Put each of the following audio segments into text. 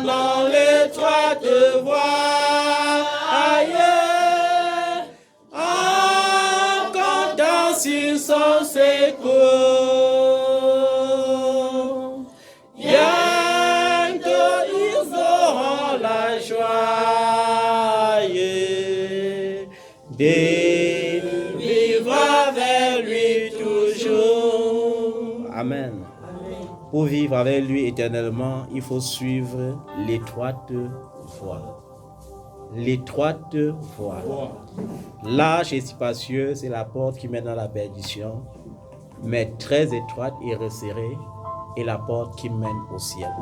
Dans l'étroite voie, ailleurs, en comptant sur son secours. Bientôt ils auront la joie de vivre avec lui toujours. Amen. Pour vivre avec lui éternellement, il faut suivre l'étroite voie. L'étroite voie. Large et spacieux, c'est la porte qui mène à la perdition, mais très étroite et resserrée est la porte qui mène au ciel.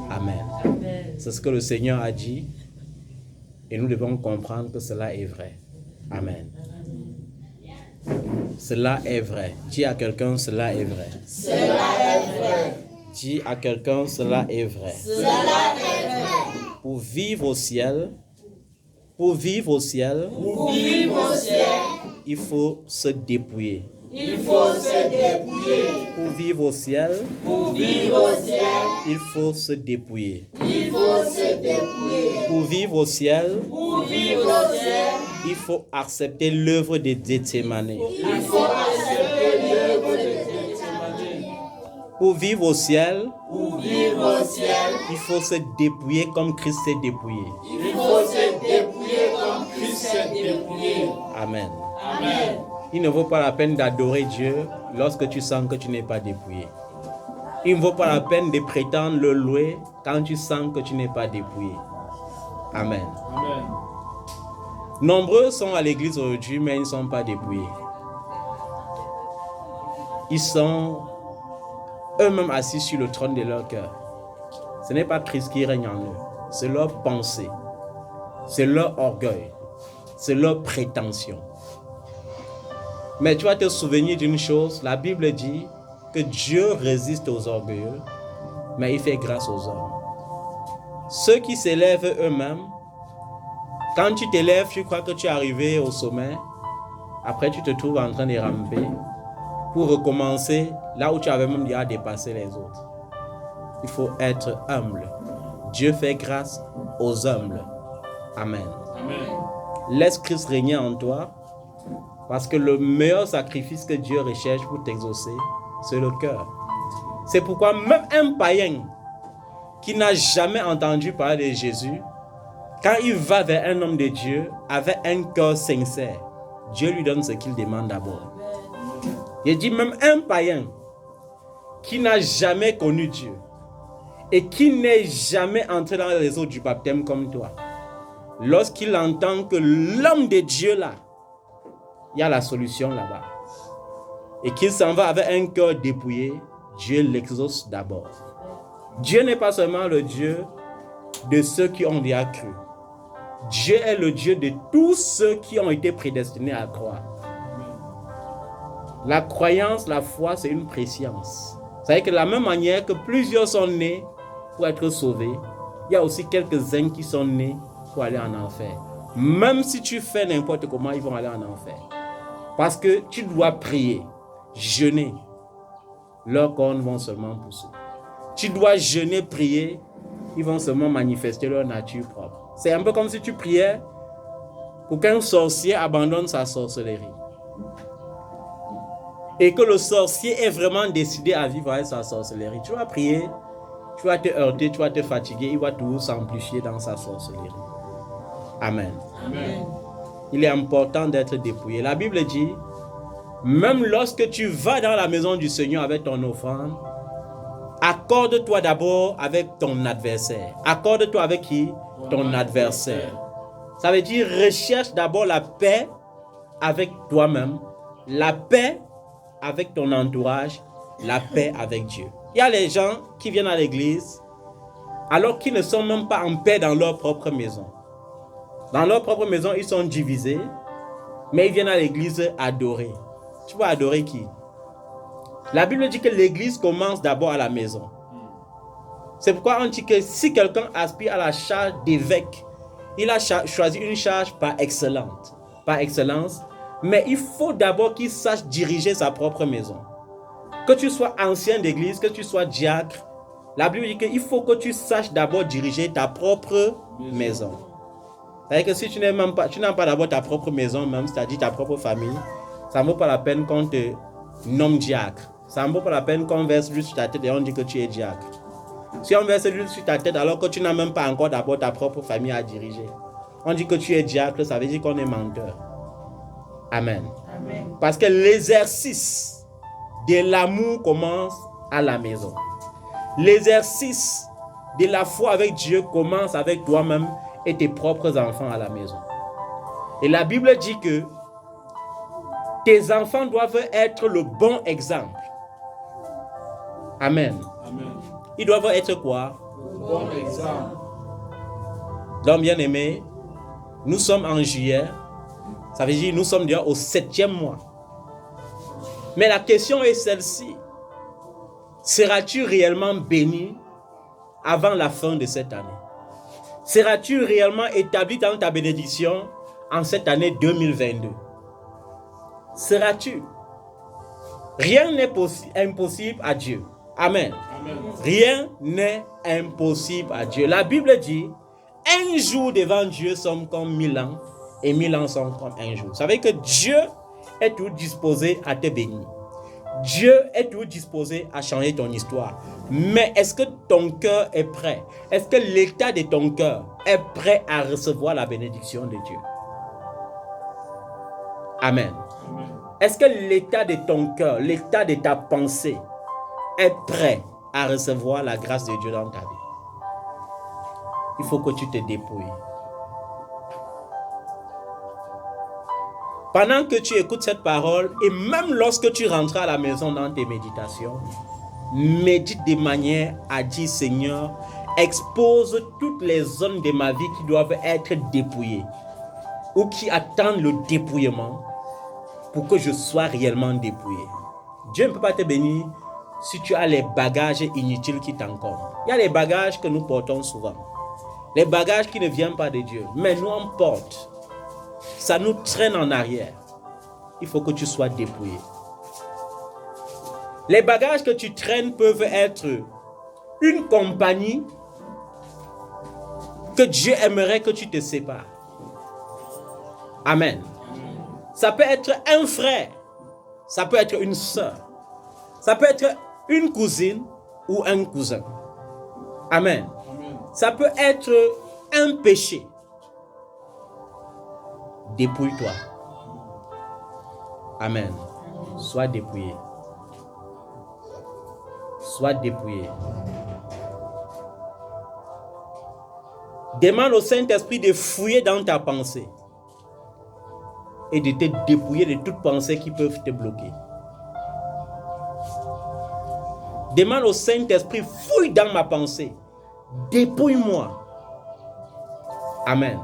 Amen. Amen. C'est ce que le Seigneur a dit et nous devons comprendre que cela est vrai. Amen. Cela est vrai. Dis à quelqu'un, cela est vrai. Cela est vrai. Dis à quelqu'un, cela est vrai. Cela est vrai. Pour vivre au ciel, il faut se dépouiller. Il faut se dépouiller. Pour vivre au ciel, il faut se dépouiller. Il faut se dépouiller. Pour vivre au ciel, il faut accepter l'œuvre de Gethsémane. Il faut accepter l'œuvre de Gethsémane. Pour vivre au ciel, il faut se dépouiller comme Christ s'est dépouillé. Il faut se dépouiller comme Christ s'est dépouillé. Amen. Amen. Il ne vaut pas la peine d'adorer Dieu lorsque tu sens que tu n'es pas dépouillé. Il ne vaut pas la peine de prétendre le louer quand tu sens que tu n'es pas dépouillé. Amen. Amen. Nombreux sont à l'église aujourd'hui, mais ils ne sont pas dépouillés. Ils sont eux-mêmes assis sur le trône de leur cœur. Ce n'est pas Christ qui règne en eux. C'est leur pensée. C'est leur orgueil. C'est leur prétention. Mais tu vas te souvenir d'une chose. La Bible dit que Dieu résiste aux orgueilleux, mais il fait grâce aux hommes. Ceux qui s'élèvent eux-mêmes, quand tu t'élèves, tu crois que tu es arrivé au sommet. Après, tu te trouves en train de ramper pour recommencer là où tu avais même déjà dépassé les autres. Il faut être humble. Dieu fait grâce aux humbles. Amen. Amen. Laisse Christ régner en toi, parce que le meilleur sacrifice que Dieu recherche pour t'exaucer, c'est le cœur. C'est pourquoi même un païen qui n'a jamais entendu parler de Jésus, quand il va vers un homme de Dieu avec un cœur sincère, Dieu lui donne ce qu'il demande d'abord. Il dit même un païen qui n'a jamais connu Dieu et qui n'est jamais entré dans les eaux du baptême comme toi, lorsqu'il entend que l'homme de Dieu là, il y a la solution là-bas, et qu'il s'en va avec un cœur dépouillé, Dieu l'exauce d'abord. Dieu n'est pas seulement le Dieu de ceux qui ont déjà cru. Dieu est le Dieu de tous ceux qui ont été prédestinés à croire. La croyance, la foi, c'est une préscience. C'est-à-dire que de la même manière que plusieurs sont nés pour être sauvés, il y a aussi quelques-uns qui sont nés pour aller en enfer. Même si tu fais n'importe comment, ils vont aller en enfer. Parce que tu dois prier, jeûner. Leurs cornes vont seulement pousser. Tu dois jeûner, prier, ils vont seulement manifester leur nature propre. C'est un peu comme si tu priais pour qu'un sorcier abandonne sa sorcellerie. Et que le sorcier est vraiment décidé à vivre avec sa sorcellerie. Tu vas prier, tu vas te heurter, tu vas te fatiguer, il va toujours s'amplifier dans sa sorcellerie. Amen. Amen. Il est important d'être dépouillé. La Bible dit, même lorsque tu vas dans la maison du Seigneur avec ton offrande, accorde-toi d'abord avec ton adversaire. Accorde-toi avec qui? Ton adversaire. Ça veut dire recherche d'abord la paix avec toi-même, la paix avec ton entourage, la paix avec Dieu. Il y a les gens qui viennent à l'église alors qu'ils ne sont même pas en paix dans leur propre maison. Dans leur propre maison, ils sont divisés, mais ils viennent à l'église adorer. Tu vas adorer qui? La Bible dit que l'église commence d'abord à la maison. C'est pourquoi on dit que si quelqu'un aspire à la charge d'évêque, il a choisi une charge par excellence, mais il faut d'abord qu'il sache diriger sa propre maison. Que tu sois ancien d'église, que tu sois diacre, La Bible dit qu'il faut que tu saches d'abord diriger ta propre maison. C'est-à-dire que si tu n'as pas d'abord ta propre maison, même c'est-à-dire ta propre famille, ça ne vaut pas la peine qu'on te nomme diacre. Ça ne vaut pas la peine qu'on verse l'huile sur ta tête et on dit que tu es diacre. Si on verse l'huile sur ta tête alors que tu n'as même pas encore d'abord ta propre famille à diriger, on dit que tu es diacre, ça veut dire qu'on est menteur. Amen. Amen. Parce que l'exercice de l'amour commence à la maison. L'exercice de la foi avec Dieu commence avec toi-même et tes propres enfants à la maison. Et la Bible dit que tes enfants doivent être le bon exemple. Amen. Amen. Ils doivent être quoi? Le bon exemple. Donc, bien aimé, nous sommes en juillet. Ça veut dire que nous sommes déjà au 7e mois. Mais la question est celle-ci. Seras-tu réellement béni avant la fin de cette année? Seras-tu réellement établi dans ta bénédiction en cette année 2022? Seras-tu? Rien n'est impossible à Dieu. Amen. Amen. Rien n'est impossible à Dieu. La Bible dit, un jour devant Dieu sont comme 1000 ans et 1000 ans sont comme un jour. Ça veut dire que Dieu est tout disposé à te bénir. Dieu est tout disposé à changer ton histoire. Mais est-ce que ton cœur est prêt? Est-ce que l'état de ton cœur est prêt à recevoir la bénédiction de Dieu? Amen. Amen. Est-ce que l'état de ton cœur, l'état de ta pensée est prêt à recevoir la grâce de Dieu dans ta vie? Il faut que tu te dépouilles. Pendant que tu écoutes cette parole et même lorsque tu rentres à la maison dans tes méditations, médite de manière à dire, Seigneur, expose toutes les zones de ma vie qui doivent être dépouillées ou qui attendent le dépouillement pour que je sois réellement dépouillé. Dieu ne peut pas te bénir si tu as les bagages inutiles qui t'encombrent. Il y a les bagages que nous portons souvent. Les bagages qui ne viennent pas de Dieu. Mais nous on porte. Ça nous traîne en arrière. Il faut que tu sois dépouillé. Les bagages que tu traînes peuvent être une compagnie que Dieu aimerait que tu te sépares. Amen. Ça peut être un frère. Ça peut être une sœur. Ça peut être une cousine ou un cousin. Amen. Ça peut être un péché. Dépouille-toi. Amen. Sois dépouillé. Sois dépouillé. Demande au Saint-Esprit de fouiller dans ta pensée et de te dépouiller de toutes pensées qui peuvent te bloquer. Demande au Saint-Esprit, fouille dans ma pensée. Dépouille-moi. Amen.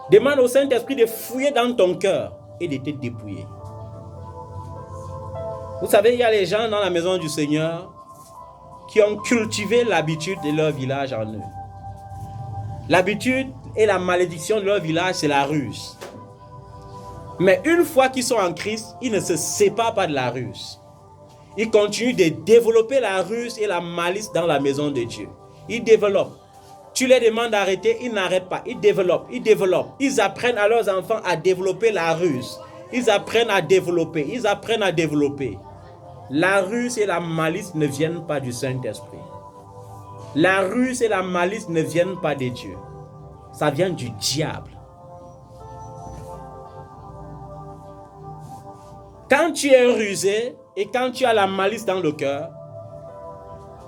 Demande au Saint-Esprit de fouiller dans ton cœur et de te dépouiller. Vous savez, il y a les gens dans la maison du Seigneur qui ont cultivé l'habitude de leur village en eux. L'habitude et la malédiction de leur village, c'est la ruse. Mais une fois qu'ils sont en Christ, ils ne se séparent pas de la ruse. Ils continuent de développer la ruse et la malice dans la maison de Dieu. Ils développent. Tu les demandes d'arrêter, ils n'arrêtent pas. Ils développent. Ils apprennent à leurs enfants à développer la ruse. Ils apprennent à développer. La ruse et la malice ne viennent pas du Saint-Esprit. La ruse et la malice ne viennent pas de Dieu. Ça vient du diable. Quand tu es rusé et quand tu as la malice dans le cœur,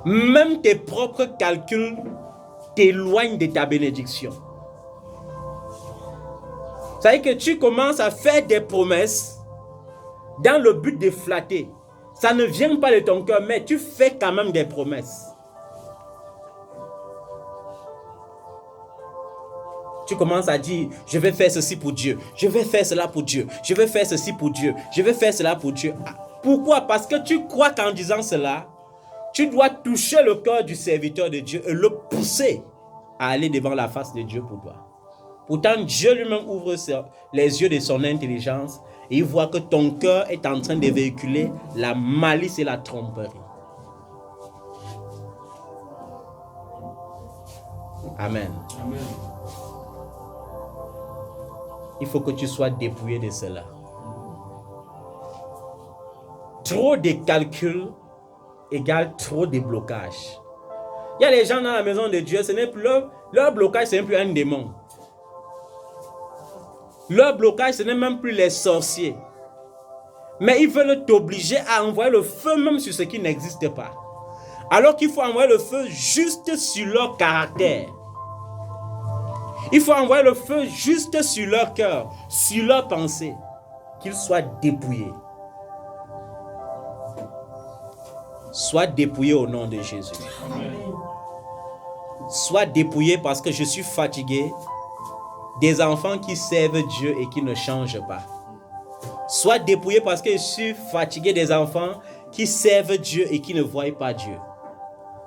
même tes propres calculs t'éloignent de ta bénédiction. Ça veut dire que tu commences à faire des promesses dans le but de flatter. Ça ne vient pas de ton cœur, mais tu fais quand même des promesses. Tu commences à dire, je vais faire ceci pour Dieu, je vais faire cela pour Dieu, je vais faire ceci pour Dieu, je vais faire cela pour Dieu. Pourquoi? Parce que tu crois qu'en disant cela, tu dois toucher le cœur du serviteur de Dieu et le pousser à aller devant la face de Dieu pour toi. Pourtant, Dieu lui-même ouvre les yeux de son intelligence et il voit que ton cœur est en train de véhiculer la malice et la tromperie. Amen. Amen. Il faut que tu sois dépouillé de cela. Trop de calculs égale trop de blocages. Il y a des gens dans la maison de Dieu, ce n'est plus leur blocage, ce n'est plus un démon. Leur blocage, ce n'est même plus les sorciers. Mais ils veulent t'obliger à envoyer le feu même sur ce qui n'existe pas. Alors qu'il faut envoyer le feu juste sur leur caractère. Il faut envoyer le feu juste sur leur cœur, sur leur pensée. Qu'ils soient dépouillés. Sois dépouillé au nom de Jésus. Amen. Sois dépouillé parce que je suis fatigué des enfants qui servent Dieu et qui ne changent pas. Sois dépouillé parce que je suis fatigué des enfants qui servent Dieu et qui ne voient pas Dieu.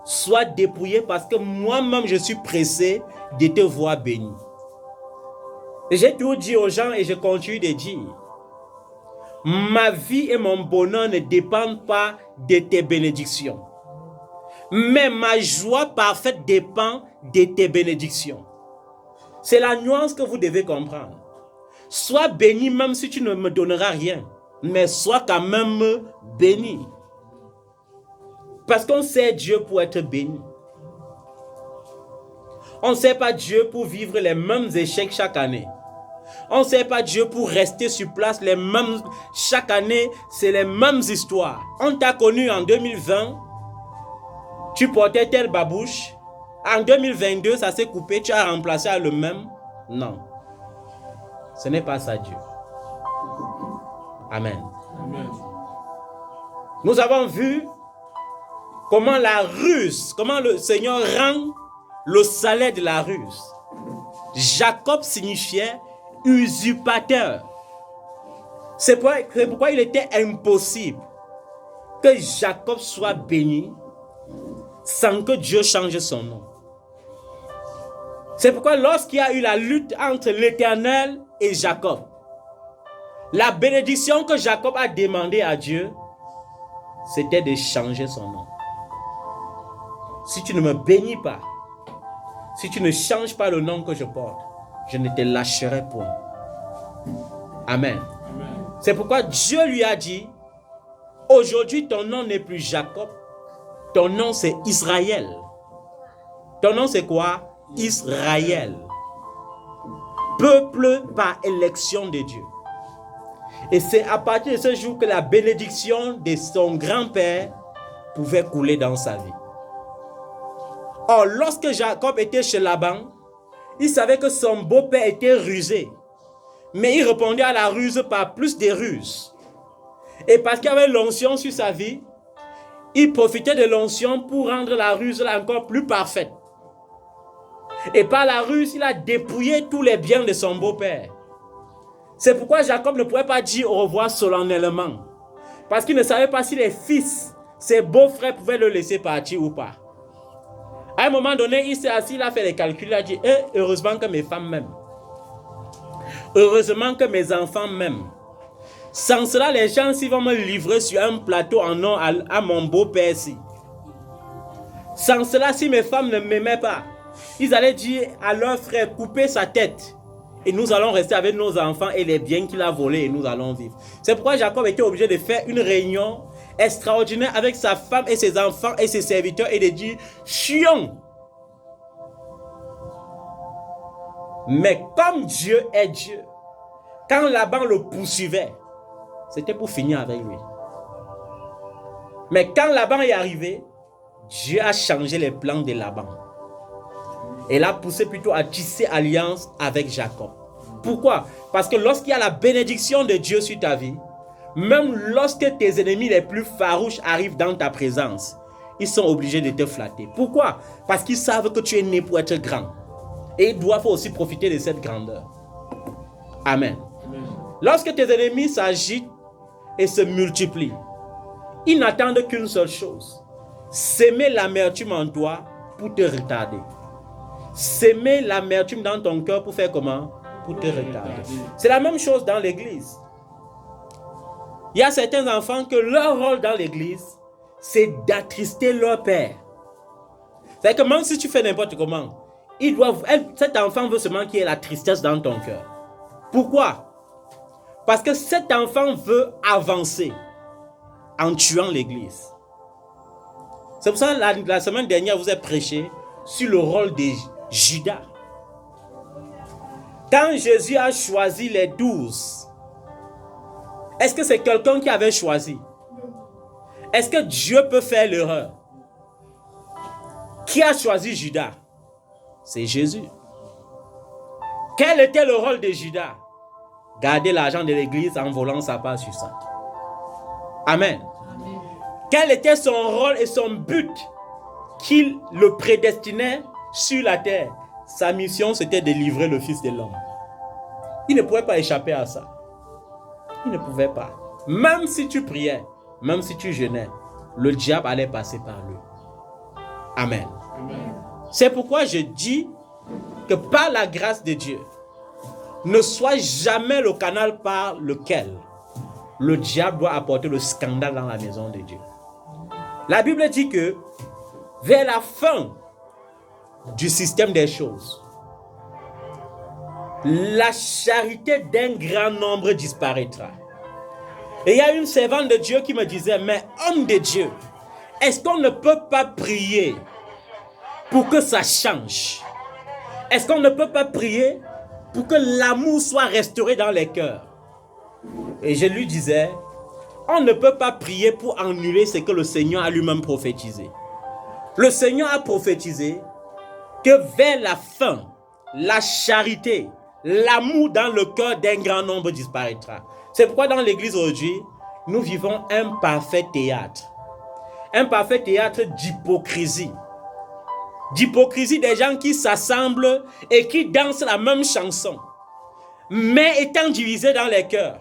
Sois dépouillé parce que moi-même je suis pressé de te voir béni. J'ai tout dit aux gens et je continue de dire. Ma vie et mon bonheur ne dépendent pas de tes bénédictions. Mais ma joie parfaite dépend de tes bénédictions. C'est la nuance que vous devez comprendre. Sois béni même si tu ne me donneras rien. Mais sois quand même béni. Parce qu'on sait Dieu pour être béni. On ne sait pas Dieu pour vivre les mêmes échecs chaque année. On ne sait pas Dieu pour rester sur place les mêmes. Chaque année, c'est les mêmes histoires. On t'a connu en 2020, tu portais telle babouche. En 2022, ça s'est coupé, tu as remplacé à le même. Non. Ce n'est pas ça Dieu. Amen. Amen. Nous avons vu comment la ruse, comment le Seigneur rend le salaire de la ruse. Jacob signifiait usurpateur. C'est pourquoi il était impossible que Jacob soit béni sans que Dieu change son nom. C'est pourquoi lorsqu'il y a eu la lutte entre l'Éternel et Jacob, la bénédiction que Jacob a demandé à Dieu, c'était de changer son nom. Si tu ne me bénis pas, si tu ne changes pas le nom que je porte, je ne te lâcherai point. Amen. Amen. C'est pourquoi Dieu lui a dit, aujourd'hui ton nom n'est plus Jacob, ton nom c'est Israël. Ton nom c'est quoi? Israël. Peuple par élection de Dieu. Et c'est à partir de ce jour que la bénédiction de son grand-père pouvait couler dans sa vie. Or, lorsque Jacob était chez Laban, il savait que son beau-père était rusé. Mais il répondait à la ruse par plus de ruses. Et parce qu'il y avait l'onction sur sa vie, il profitait de l'onction pour rendre la ruse encore plus parfaite. Et par la ruse, il a dépouillé tous les biens de son beau-père. C'est pourquoi Jacob ne pouvait pas dire au revoir solennellement. Parce qu'il ne savait pas si les fils, ses beaux-frères pouvaient le laisser partir ou pas. À un moment donné, il s'est assis, il a fait les calculs, il a dit, heureusement que mes femmes m'aiment. Heureusement que mes enfants m'aiment. Sans cela, les gens s'ils vont me livrer sur un plateau en nom à mon beau-père-ci. Sans cela, si mes femmes ne m'aimaient pas, ils allaient dire à leur frère, coupez sa tête. Et nous allons rester avec nos enfants et les biens qu'il a volés et nous allons vivre. C'est pourquoi Jacob était obligé de faire une réunion extraordinaire avec sa femme et ses enfants et ses serviteurs et de dire, chions. Mais comme Dieu est Dieu, quand Laban le poursuivait, c'était pour finir avec lui. Mais quand Laban est arrivé, Dieu a changé les plans de Laban. Et l'a poussé plutôt à tisser alliance avec Jacob. Pourquoi? Parce que lorsqu'il y a la bénédiction de Dieu sur ta vie, même lorsque tes ennemis les plus farouches arrivent dans ta présence, ils sont obligés de te flatter. Pourquoi? Parce qu'ils savent que tu es né pour être grand. Et ils doivent aussi profiter de cette grandeur. Amen. Amen. Lorsque tes ennemis s'agitent et se multiplient, ils n'attendent qu'une seule chose. S'aimer l'amertume en toi pour te retarder. S'aimer l'amertume dans ton cœur pour faire comment? Pour te retarder. C'est la même chose dans l'église. Il y a certains enfants que leur rôle dans l'église, c'est d'attrister leur père. C'est-à-dire que même si tu fais n'importe comment, cet enfant veut seulement qu'il y ait la tristesse dans ton cœur. Pourquoi? Parce que cet enfant veut avancer en tuant l'église. C'est pour ça que la semaine dernière, vous ai prêché sur le rôle de Judas. Quand Jésus a choisi les 12, est-ce que c'est quelqu'un qui avait choisi? Est-ce que Dieu peut faire l'erreur? Qui a choisi Judas? C'est Jésus. Quel était le rôle de Judas? Garder l'argent de l'église en volant sa part sur ça. Amen. Amen. Quel était son rôle et son but qu'il le prédestinait sur la terre? Sa mission, c'était de livrer le Fils de l'homme. Il ne pouvait pas échapper à ça. Il ne pouvait pas. Même si tu priais, même si tu jeûnais, le diable allait passer par lui. Amen. Amen. C'est pourquoi je dis que par la grâce de Dieu, ne sois jamais le canal par lequel le diable doit apporter le scandale dans la maison de Dieu. La Bible dit que vers la fin du système des choses, la charité d'un grand nombre disparaîtra. Et il y a une servante de Dieu qui me disait, mais homme de Dieu, est-ce qu'on ne peut pas prier pour que ça change? Est-ce qu'on ne peut pas prier pour que l'amour soit restauré dans les cœurs? Et je lui disais, on ne peut pas prier pour annuler ce que le Seigneur a lui-même prophétisé. Le Seigneur a prophétisé que vers la fin, la charité, l'amour dans le cœur d'un grand nombre disparaîtra. C'est pourquoi dans l'église aujourd'hui, nous vivons un parfait théâtre. Un parfait théâtre d'hypocrisie. D'hypocrisie des gens qui s'assemblent et qui dansent la même chanson, mais étant divisés dans les cœurs,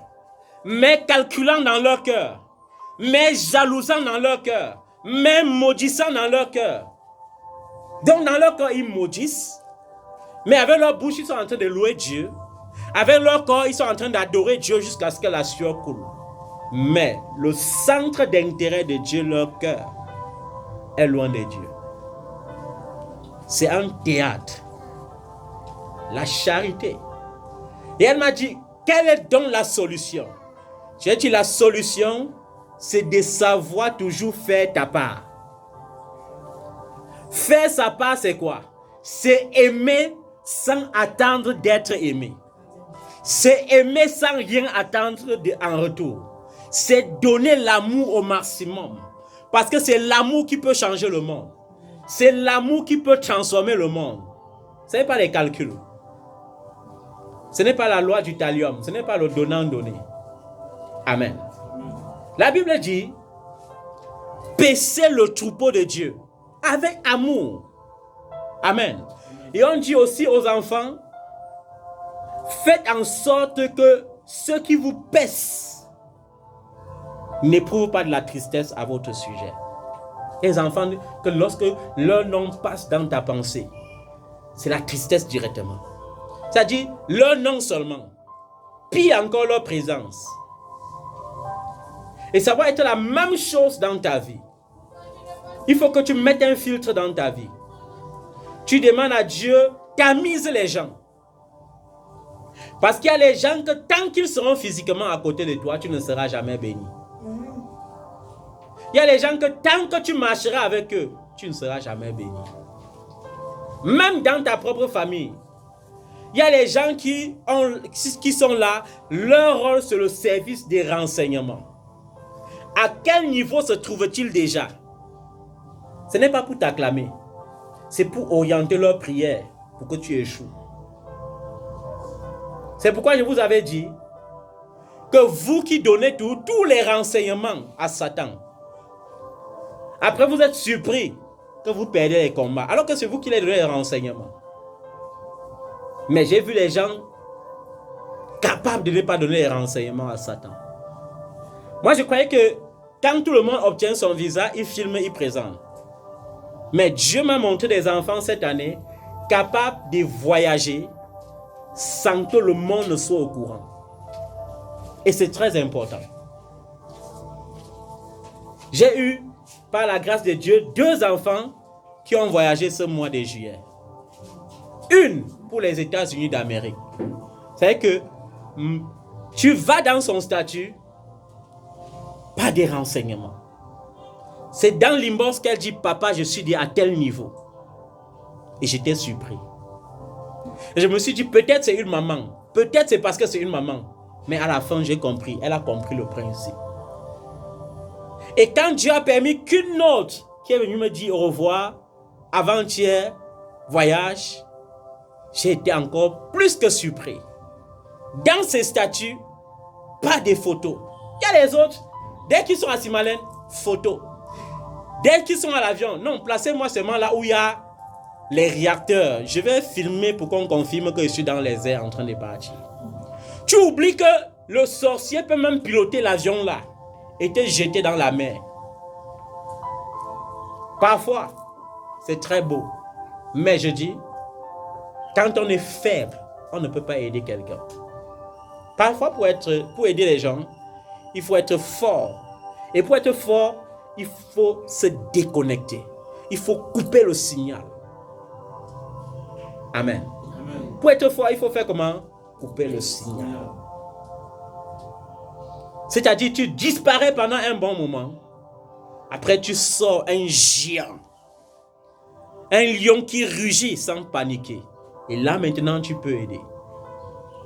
mais calculant dans leur cœur, mais jalousant dans leur cœur, mais maudissant dans leur cœur. Donc dans leur cœur, ils maudissent, mais avec leur bouche, ils sont en train de louer Dieu. Avec leur corps, ils sont en train d'adorer Dieu jusqu'à ce que la sueur coule. Mais le centre d'intérêt de Dieu, leur cœur, est loin de Dieu. C'est un théâtre. La charité. Et elle m'a dit, quelle est donc la solution? J'ai dit, la solution, c'est de savoir toujours faire ta part. Faire sa part, c'est quoi? C'est aimer sans attendre d'être aimé. C'est aimer sans rien attendre en retour. C'est donner l'amour au maximum. Parce que c'est l'amour qui peut changer le monde. C'est l'amour qui peut transformer le monde. Ce n'est pas les calculs. Ce n'est pas la loi du thallium. Ce n'est pas le donnant-donné. Amen. La Bible dit, paissez le troupeau de Dieu avec amour. Amen. Et on dit aussi aux enfants, faites en sorte que ceux qui vous paissent n'éprouvent pas de la tristesse à votre sujet. Les enfants, que lorsque leur nom passe dans ta pensée, c'est la tristesse directement. C'est-à-dire leur nom seulement, pire encore leur présence. Et ça va être la même chose dans ta vie. Il faut que tu mettes un filtre dans ta vie. Tu demandes à Dieu, tamise les gens. Parce qu'il y a les gens que tant qu'ils seront physiquement à côté de toi, tu ne seras jamais béni. Il y a les gens que tant que tu marcheras avec eux, tu ne seras jamais béni. Même dans ta propre famille, il y a les gens qui sont là, leur rôle c'est le service des renseignements. À quel niveau se trouve-t-il déjà? Ce n'est pas pour t'acclamer, c'est pour orienter leur prière, pour que tu échoues. C'est pourquoi je vous avais dit que vous qui donnez tous les renseignements à Satan, après vous êtes surpris que vous perdez les combats, alors que c'est vous qui les donnez les renseignements. Mais j'ai vu les gens capables de ne pas donner les renseignements à Satan. Moi je croyais que quand tout le monde obtient son visa, il filme, il présente. Mais Dieu m'a montré des enfants cette année capables de voyager sans que le monde ne soit au courant. Et c'est très important. J'ai eu, par la grâce de Dieu, 2 enfants qui ont voyagé ce mois de juillet. Une pour les États-Unis d'Amérique. C'est que tu vas dans son statut, pas des renseignements. C'est dans l'inbox qu'elle dit, papa, je suis dit à tel niveau. Et j'étais surpris. Et je me suis dit, peut-être c'est une maman. Peut-être c'est parce que c'est une maman. Mais à la fin, j'ai compris. Elle a compris le principe. Et quand Dieu a permis qu'une autre qui est venue me dire au revoir, avant-hier, voyage, j'ai été encore plus que surpris. Dans ces statuts, pas de photos. Il y a les autres, dès qu'ils sont à Simalène, photos. Dès qu'ils sont à l'avion, non, placez-moi seulement là où il y a les réacteurs. Je vais filmer pour qu'on confirme que je suis dans les airs en train de partir. Tu oublies que le sorcier peut même piloter l'avion là et te jeter dans la mer. Parfois, c'est très beau. Mais je dis, quand on est faible, on ne peut pas aider quelqu'un. Parfois, pour aider les gens, il faut être fort. Et pour être fort, il faut se déconnecter. Il faut couper le signal. Amen. Amen. Pour être fort, il faut faire comment? Couper le signal. C'est-à-dire, tu disparais pendant un bon moment. Après, tu sors un géant. Un lion qui rugit sans paniquer. Et là, maintenant, tu peux aider.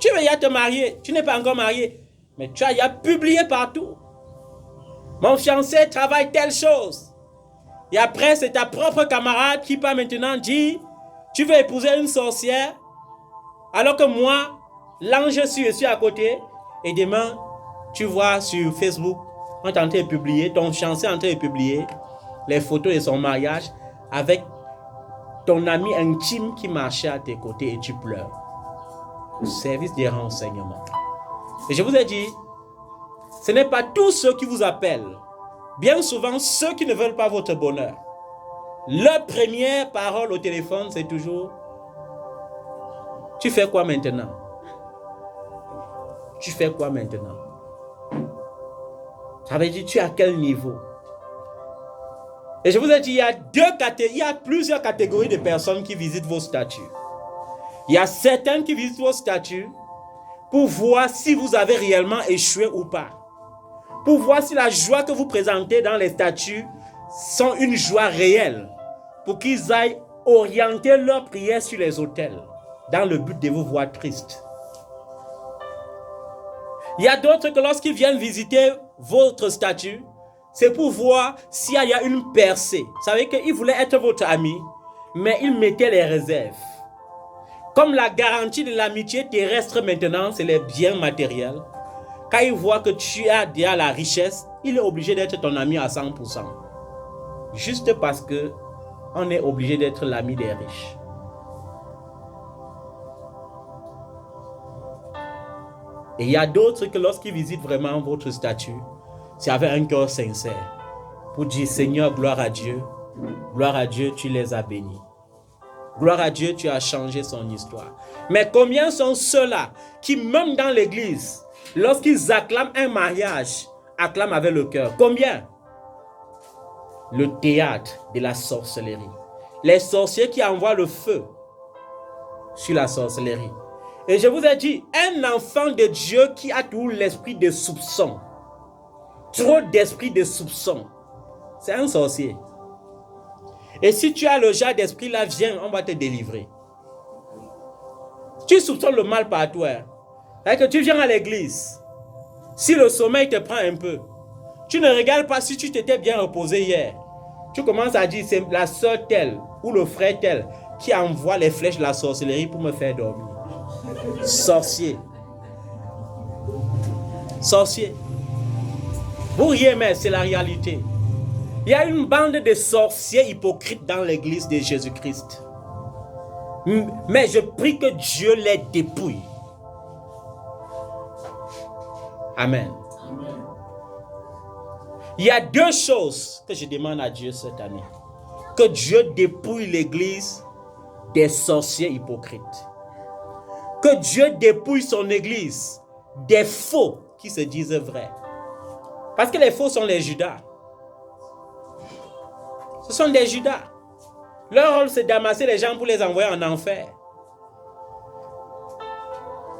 Tu veux y te marier. Tu n'es pas encore marié. Mais tu as y publié partout. Mon fiancé travaille telle chose. Et après, c'est ta propre camarade qui peut maintenant dire, tu veux épouser une sorcière, alors que moi, l'ange, je suis à côté. Et demain, tu vois sur Facebook, on est en train de publier, ton fiancé est en train de publier les photos de son mariage avec ton ami intime qui marchait à tes côtés et tu pleures. Au service des renseignements. Et je vous ai dit, ce n'est pas tous ceux qui vous appellent. Bien souvent, ceux qui ne veulent pas votre bonheur. Leur première parole au téléphone, c'est toujours « Tu fais quoi maintenant? Tu fais quoi maintenant? » Ça veut dire, tu es à quel niveau? Et je vous ai dit, il y a plusieurs catégories de personnes qui visitent vos statuts. Il y a certains qui visitent vos statuts pour voir si vous avez réellement échoué ou pas. Pour voir si la joie que vous présentez dans les statuts sont une joie réelle. Pour qu'ils aillent orienter leurs prières sur les autels dans le but de vous voir triste. Il y a d'autres que lorsqu'ils viennent visiter votre statut, c'est pour voir s'il y a une percée. Vous savez qu'ils voulaient être votre ami, mais ils mettaient les réserves. Comme la garantie de l'amitié terrestre maintenant, c'est les biens matériels. Quand il voit que tu as déjà la richesse, il est obligé d'être ton ami à 100%. Juste parce que on est obligé d'être l'ami des riches. Et il y a d'autres que lorsqu'ils visitent vraiment votre statut, c'est avec un cœur sincère. Pour dire, Seigneur, gloire à Dieu, tu les as bénis. Gloire à Dieu, tu as changé son histoire. Mais combien sont ceux-là qui, même dans l'église, lorsqu'ils acclament un mariage, acclament avec le cœur? Combien? Le théâtre de la sorcellerie. Les sorciers qui envoient le feu sur la sorcellerie. Et je vous ai dit, un enfant de Dieu qui a toujours l'esprit de soupçon, trop d'esprit de soupçon, c'est un sorcier. Et si tu as le genre d'esprit là, viens, on va te délivrer. Tu soupçonnes le mal partout. C'est-à-dire que tu viens à l'église. Si le sommeil te prend un peu, tu ne regardes pas si tu t'étais bien reposé hier. Tu commences à dire, c'est la soeur telle ou le frère tel qui envoie les flèches de la sorcellerie pour me faire dormir. Sorcier. Sorcier. Vous riez, mais c'est la réalité. Il y a une bande de sorciers hypocrites dans l'église de Jésus-Christ. Mais je prie que Dieu les dépouille. Amen. Il y a deux choses que je demande à Dieu cette année. Que Dieu dépouille l'église des sorciers hypocrites. Que Dieu dépouille son église des faux qui se disent vrais. Parce que les faux sont les Judas. Ce sont des Judas. Leur rôle, c'est d'amasser les gens pour les envoyer en enfer.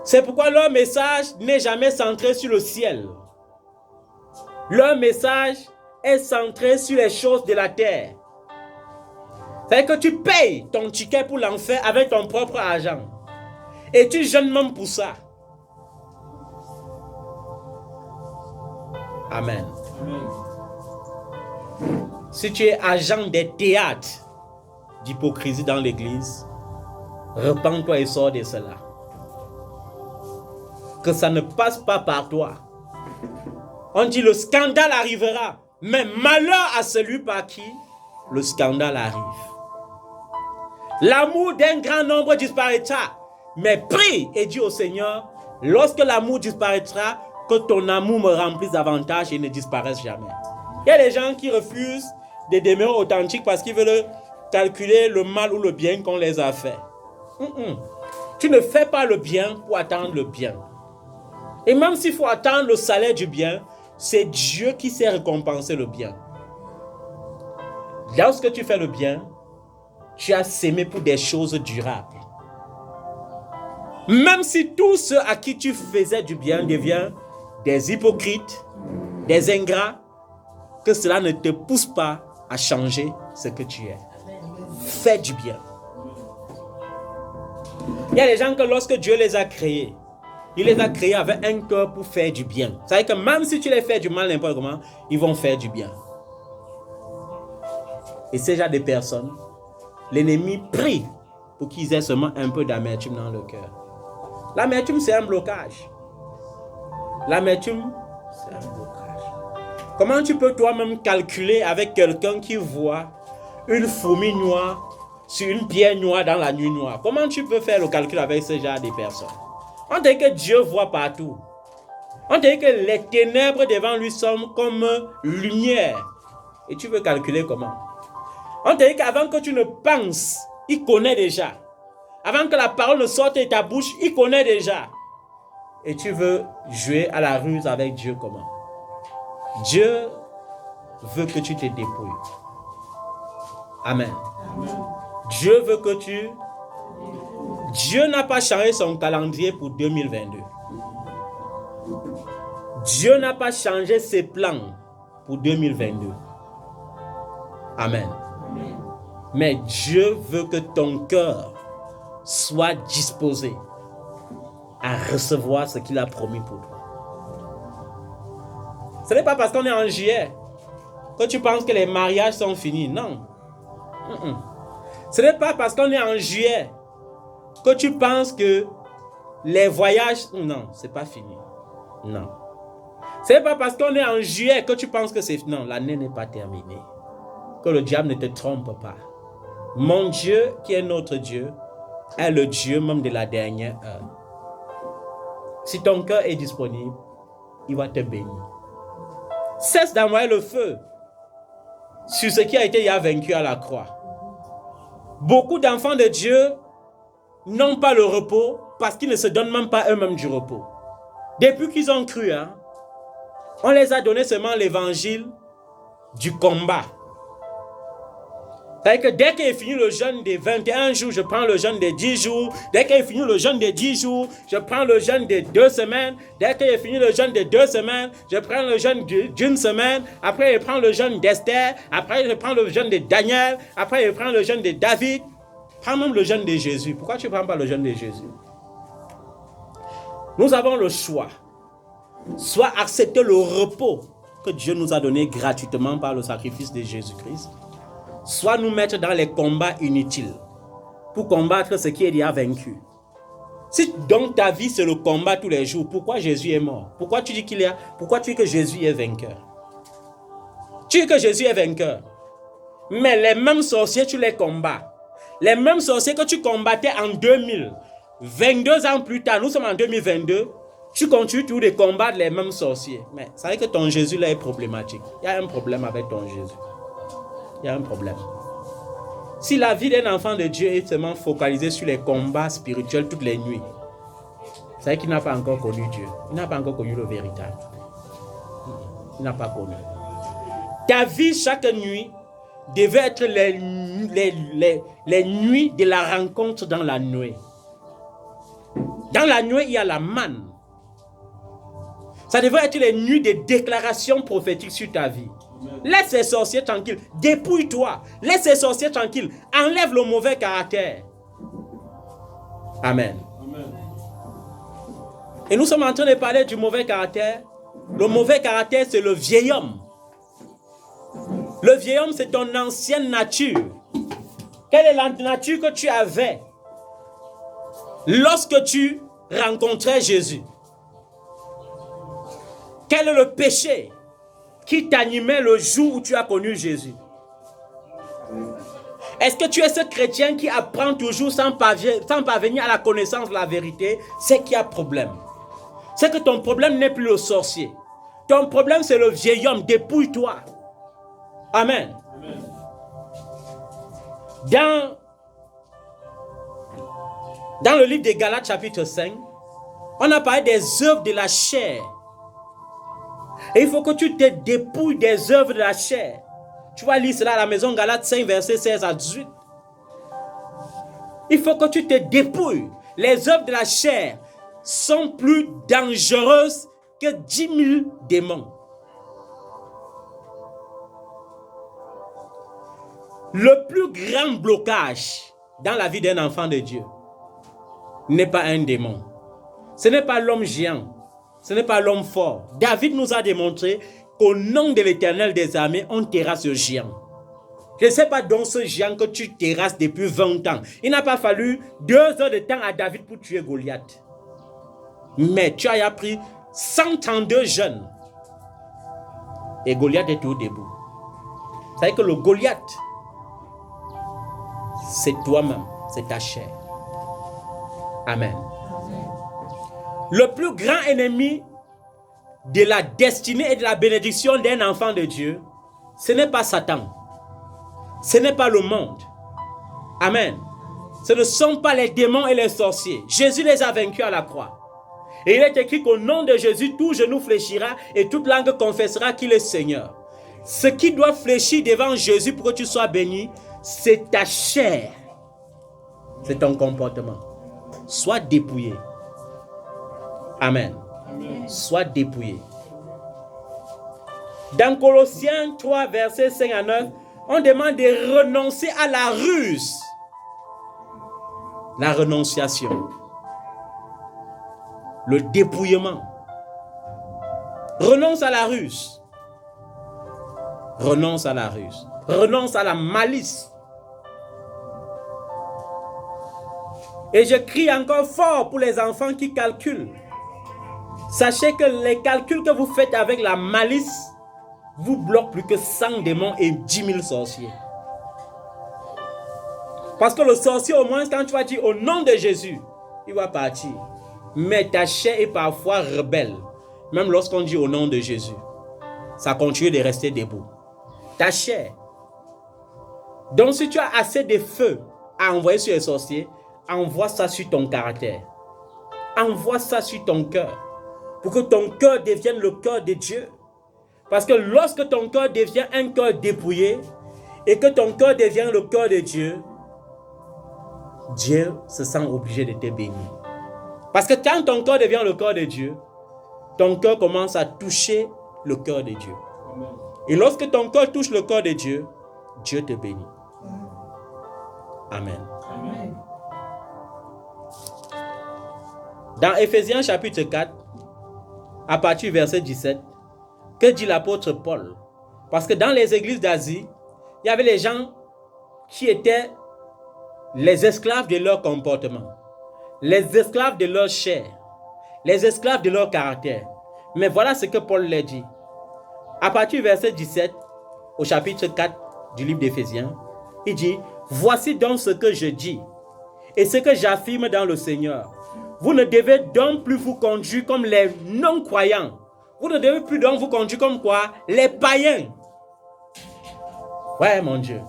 C'est pourquoi leur message n'est jamais centré sur le ciel. Leur message est centré sur les choses de la terre. C'est que tu payes ton ticket pour l'enfer avec ton propre argent. Et tu jeûnes même pour ça. Amen. Si tu es agent des théâtres d'hypocrisie dans l'église, repens-toi et sors de cela. Que ça ne passe pas par toi. On dit le scandale arrivera, mais malheur à celui par qui le scandale arrive. L'amour d'un grand nombre disparaîtra, mais prie et dis au Seigneur, lorsque l'amour disparaîtra, que ton amour me remplisse davantage et ne disparaisse jamais. Il y a des gens qui refusent de demeurer authentiques parce qu'ils veulent calculer le mal ou le bien qu'on les a fait. Tu ne fais pas le bien pour attendre le bien. Et même s'il faut attendre le salaire du bien, c'est Dieu qui sait récompenser le bien. Lorsque tu fais le bien, tu as sémé pour des choses durables. Même si tous ceux à qui tu faisais du bien deviennent des hypocrites, des ingrats, que cela ne te pousse pas à changer ce que tu es. Fais du bien. Il y a des gens que lorsque Dieu les a créés, il les a créés avec un cœur pour faire du bien. C'est-à-dire que même si tu les fais du mal n'importe comment, ils vont faire du bien. Et ces gens de personnes, l'ennemi prie pour qu'ils aient seulement un peu d'amertume dans le cœur. L'amertume, c'est un blocage. L'amertume, c'est un blocage. Comment tu peux toi-même calculer avec quelqu'un qui voit une fourmi noire sur une pierre noire dans la nuit noire? Comment tu peux faire le calcul avec ce genre de personnes? On dit que Dieu voit partout. On dit que les ténèbres devant lui sont comme lumière. Et tu veux calculer comment? On dit qu'avant que tu ne penses, il connaît déjà. Avant que la parole ne sorte de ta bouche, il connaît déjà. Et tu veux jouer à la ruse avec Dieu comment? Dieu veut que tu te dépouilles. Amen. Dieu veut que tu... Dieu n'a pas changé son calendrier pour 2022. Dieu n'a pas changé ses plans pour 2022. Amen. Mais Dieu veut que ton cœur soit disposé à recevoir ce qu'il a promis pour toi. Ce n'est pas parce qu'on est en juillet que tu penses que les mariages sont finis. Non. Ce n'est pas parce qu'on est en juillet que tu penses que les voyages... Non, c'est pas fini. Non. Ce n'est pas parce qu'on est en juillet que tu penses que c'est... Non, l'année n'est pas terminée. Que le diable ne te trompe pas. Mon Dieu, qui est notre Dieu, est le Dieu même de la dernière heure. Si ton cœur est disponible, il va te bénir. Cesse d'envoyer le feu sur ce qui a été déjà vaincu à la croix. Beaucoup d'enfants de Dieu n'ont pas le repos parce qu'ils ne se donnent même pas eux-mêmes du repos. Depuis qu'ils ont cru, on les a donné seulement l'évangile du combat. C'est-à-dire que dès qu'il est fini le jeûne des 21 jours, je prends le jeûne des 10 jours. Dès qu'il est fini le jeûne des 10 jours, je prends le jeûne des 2 semaines. Dès qu'il est fini le jeûne des 2 semaines, je prends le jeûne d'une semaine. Après, je prends le jeûne d'Esther. Après, je prends le jeûne de Daniel. Après, je prends le jeûne de David. Prends même le jeûne de Jésus. Pourquoi tu ne prends pas le jeûne de Jésus? Nous avons le choix. Soit accepter le repos que Dieu nous a donné gratuitement par le sacrifice de Jésus-Christ, soit nous mettre dans les combats inutiles pour combattre ce qui est déjà vaincu. Si donc ta vie c'est le combat tous les jours, pourquoi Jésus est mort? Pourquoi tu dis pourquoi tu dis que Jésus est vainqueur? Tu dis que Jésus est vainqueur. Mais les mêmes sorciers, tu les combats. Les mêmes sorciers que tu combattais en 2000, 22 ans plus tard, nous sommes en 2022, tu continues toujours de combattre les mêmes sorciers. Mais ça veut dire que ton Jésus là est problématique. Il y a un problème avec ton Jésus. Il y a un problème. Si la vie d'un enfant de Dieu est seulement focalisée sur les combats spirituels toutes les nuits, c'est qu'il n'a pas encore connu Dieu. Il n'a pas encore connu le véritable. Il n'a pas connu. Ta vie chaque nuit devait être les nuits de la rencontre dans la nuit. Dans la nuée, il y a la manne. Ça devrait être les nuits de déclarations prophétiques sur ta vie. Laisse les sorciers tranquilles. Dépouille-toi. Laisse les sorciers tranquilles. Enlève le mauvais caractère. Amen. Et nous sommes en train de parler du mauvais caractère. Le mauvais caractère, c'est le vieil homme. Le vieil homme, c'est ton ancienne nature. Quelle est la nature que tu avais lorsque tu rencontrais Jésus? Quel est le péché qui t'animait le jour où tu as connu Jésus? Est-ce que tu es ce chrétien qui apprend toujours sans parvenir à la connaissance de la vérité? C'est qu'il y a problème. C'est que ton problème n'est plus le sorcier. Ton problème, c'est le vieil homme. Dépouille-toi. Amen. Dans le livre des Galates, chapitre 5, on a parlé des œuvres de la chair. Et il faut que tu te dépouilles des œuvres de la chair. Tu vas lire cela à la maison, Galates 5, versets 16 à 18. Il faut que tu te dépouilles. Les œuvres de la chair sont plus dangereuses que 10 000 démons. Le plus grand blocage dans la vie d'un enfant de Dieu n'est pas un démon. Ce n'est pas l'homme géant. Ce n'est pas l'homme fort. David nous a démontré qu'au nom de l'Éternel des armées, on terrasse ce géant. Je ne sais pas donc ce géant que tu terrasses depuis 20 ans. Il n'a pas fallu 2 heures de temps à David pour tuer Goliath. Mais tu as pris 132 jeunes. Et Goliath est tout debout. Vous savez que le Goliath, c'est toi-même, c'est ta chair. Amen. Le plus grand ennemi de la destinée et de la bénédiction d'un enfant de Dieu, ce n'est pas Satan. Ce n'est pas le monde. Amen. Ce ne sont pas les démons et les sorciers. Jésus les a vaincus à la croix. Et il est écrit qu'au nom de Jésus, tout genou fléchira et toute langue confessera qu'il est Seigneur. Ce qui doit fléchir devant Jésus pour que tu sois béni, c'est ta chair. C'est ton comportement. Sois dépouillé. Amen. Sois dépouillé. Dans Colossiens 3, versets 5 à 9, on demande de renoncer à la ruse. La renonciation. Le dépouillement. Renonce à la ruse. Renonce à la ruse. Renonce à la malice. Et je crie encore fort pour les enfants qui calculent. Sachez que les calculs que vous faites avec la malice vous bloquent plus que 100 démons et 10 000 sorciers. Parce que le sorcier, au moins, quand tu vas dire au nom de Jésus, il va partir. Mais ta chair est parfois rebelle. Même lorsqu'on dit au nom de Jésus, ça continue de rester debout. Ta chair. Donc si tu as assez de feu à envoyer sur les sorciers, envoie ça sur ton caractère. Envoie ça sur ton cœur. Pour que ton cœur devienne le cœur de Dieu. Parce que lorsque ton cœur devient un cœur dépouillé et que ton cœur devient le cœur de Dieu, Dieu se sent obligé de te bénir. Parce que quand ton cœur devient le cœur de Dieu, ton cœur commence à toucher le cœur de Dieu. Et lorsque ton cœur touche le cœur de Dieu, Dieu te bénit. Amen. Amen. Dans Éphésiens chapitre 4, à partir du verset 17, que dit l'apôtre Paul? Parce que dans les églises d'Asie, il y avait les gens qui étaient les esclaves de leur comportement, les esclaves de leur chair, les esclaves de leur caractère. Mais voilà ce que Paul leur dit. À partir du verset 17, au chapitre 4 du livre d'Éphésiens, il dit: voici donc ce que je dis et ce que j'affirme dans le Seigneur. Vous ne devez donc plus vous conduire comme les non-croyants. Vous ne devez plus donc vous conduire comme quoi? Les païens. Ouais, mon Dieu.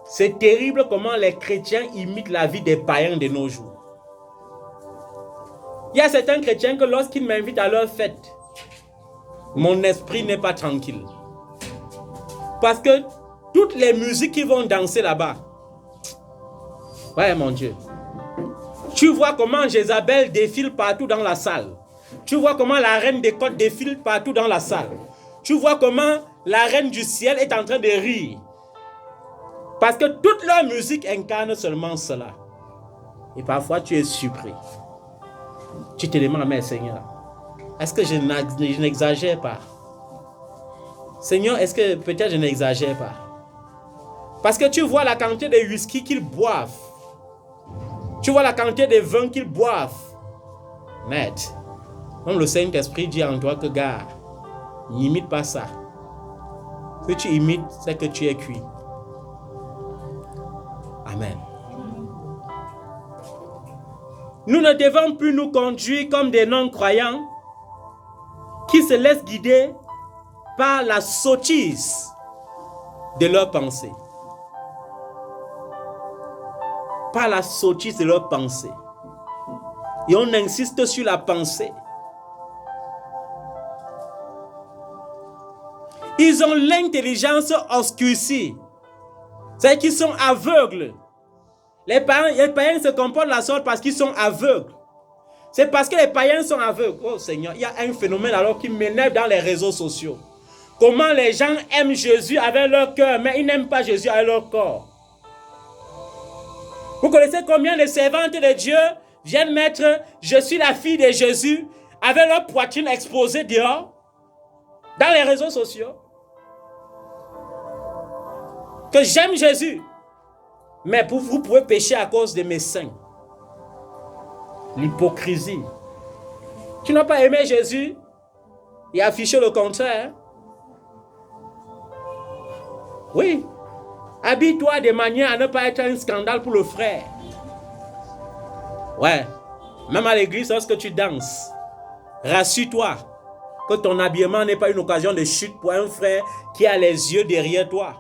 C'est terrible comment les chrétiens imitent la vie des païens de nos jours. Il y a certains chrétiens que lorsqu'ils m'invitent à leur fête, mon esprit n'est pas tranquille. Parce que toutes les musiques qui vont danser là-bas, ouais, mon Dieu. Tu vois comment Jézabel défile partout dans la salle. Tu vois comment la reine des côtes défile partout dans la salle. Tu vois comment la reine du ciel est en train de rire. Parce que toute leur musique incarne seulement cela. Et parfois tu es surpris. Tu te demandes, mais Seigneur, est-ce que je n'exagère pas? Seigneur, est-ce que peut-être je n'exagère pas? Parce que tu vois la quantité de whisky qu'ils boivent. Tu vois la quantité de vin qu'ils boivent. Mais, comme le Saint-Esprit dit en toi que, gars, n'imite pas ça. Ce que tu imites, c'est que tu es cuit. Amen. Nous ne devons plus nous conduire comme des non-croyants qui se laissent guider par la sottise de leurs pensées. Par la sottise de leurs pensées. Et on insiste sur la pensée. Ils ont l'intelligence obscurcie. C'est qu'ils sont aveugles. Les païens se comportent de la sorte parce qu'ils sont aveugles. C'est parce que les païens sont aveugles. Oh Seigneur, il y a un phénomène alors qui m'énerve dans les réseaux sociaux. Comment les gens aiment Jésus avec leur cœur, mais ils n'aiment pas Jésus avec leur corps. Vous connaissez combien de servantes de Dieu viennent mettre « Je suis la fille de Jésus » avec leur poitrine exposée dehors, dans les réseaux sociaux. Que j'aime Jésus, mais vous pouvez pécher à cause de mes seins. L'hypocrisie. Tu n'as pas aimé Jésus et affiché le contraire. Oui. Habille-toi de manière à ne pas être un scandale pour le frère. Ouais. Même à l'église, lorsque tu danses, rassure-toi que ton habillement n'est pas une occasion de chute pour un frère qui a les yeux derrière toi.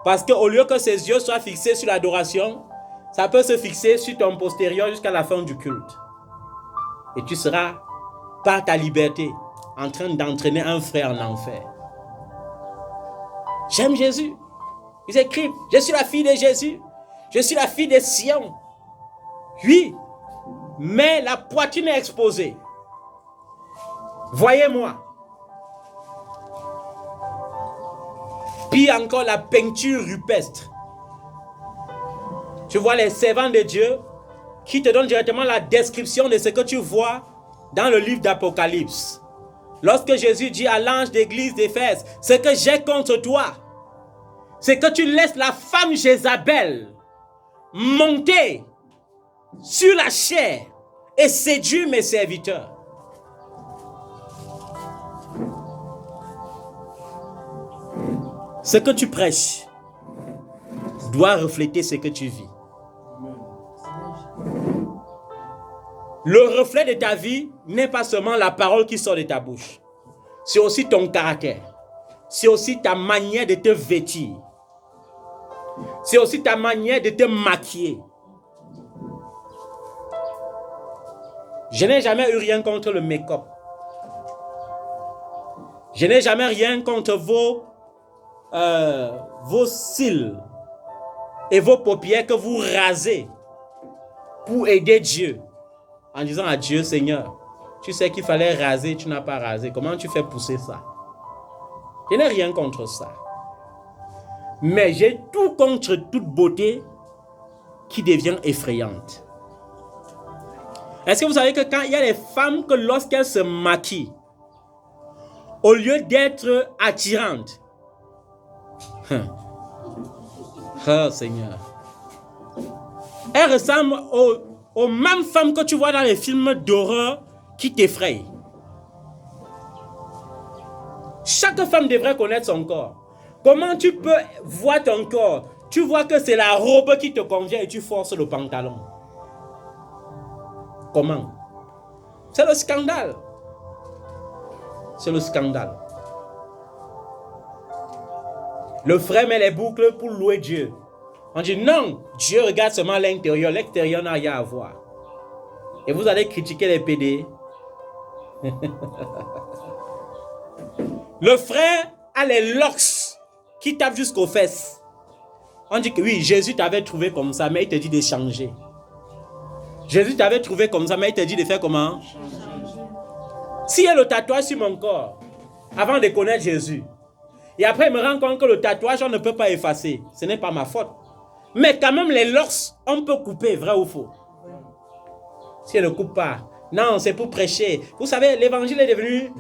Parce qu'au lieu que ses yeux soient fixés sur l'adoration, ça peut se fixer sur ton postérieur jusqu'à la fin du culte. Et tu seras, par ta liberté, en train d'entraîner un frère en enfer. J'aime Jésus. Ils écrivent, je suis la fille de Jésus. Je suis la fille de Sion. Oui, mais la poitrine est exposée. Voyez-moi. Puis encore la peinture rupestre. Tu vois les servants de Dieu qui te donnent directement la description de ce que tu vois dans le livre d'Apocalypse. Lorsque Jésus dit à l'ange d'église d'Éphèse, ce que j'ai contre toi, c'est que tu laisses la femme Jézabel monter sur la chair et séduire mes serviteurs. Ce que tu prêches doit refléter ce que tu vis. Le reflet de ta vie n'est pas seulement la parole qui sort de ta bouche. C'est aussi ton caractère. C'est aussi ta manière de te vêtir. C'est aussi ta manière de te maquiller. Je n'ai jamais eu rien contre le make-up. Je n'ai jamais rien contre vos cils et vos paupières que vous rasez pour aider Dieu. En disant à Dieu, Seigneur, tu sais qu'il fallait raser, tu n'as pas rasé. Comment tu fais pousser ça? Je n'ai rien contre ça. Mais j'ai tout contre toute beauté qui devient effrayante. Est-ce que vous savez que quand il y a des femmes que lorsqu'elles se maquillent, au lieu d'être attirantes, oh Seigneur, elles ressemblent aux mêmes femmes que tu vois dans les films d'horreur qui t'effrayent. Chaque femme devrait connaître son corps. Comment tu peux voir ton corps? Tu vois que c'est la robe qui te convient et tu forces le pantalon. Comment? C'est le scandale. C'est le scandale. Le frère met les boucles pour louer Dieu. On dit non, Dieu regarde seulement l'intérieur. L'extérieur n'a rien à voir. Et vous allez critiquer les PD. Le frère a les locks qui tapent jusqu'aux fesses. On dit que oui, Jésus t'avait trouvé comme ça, mais il te dit de changer. Jésus t'avait trouvé comme ça, mais il t'a dit de faire comment? S'il y a le tatouage sur mon corps, avant de connaître Jésus, et après il me rend compte que le tatouage, on ne peut pas effacer. Ce n'est pas ma faute. Mais quand même, les lors, on peut couper, vrai ou faux? Si elle ne coupe pas. Non, c'est pour prêcher. Vous savez, l'évangile est devenu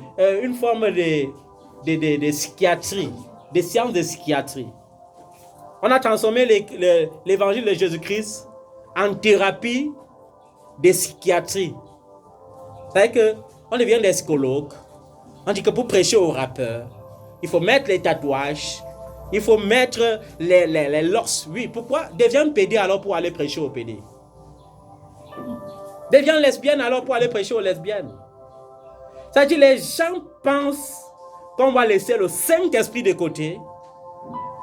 une forme de psychiatrie, des sciences de psychiatrie. On a transformé l'évangile de Jésus-Christ en thérapie de psychiatrie. C'est-à-dire qu'on devient des psychologues. On dit que pour prêcher aux rappeurs, il faut mettre les tatouages, il faut mettre les lors. Oui, pourquoi? Deviens pédé alors pour aller prêcher aux pédés. Deviens lesbienne alors pour aller prêcher aux lesbiennes. C'est-à-dire les gens pensent qu'on va laisser le Saint-Esprit de côté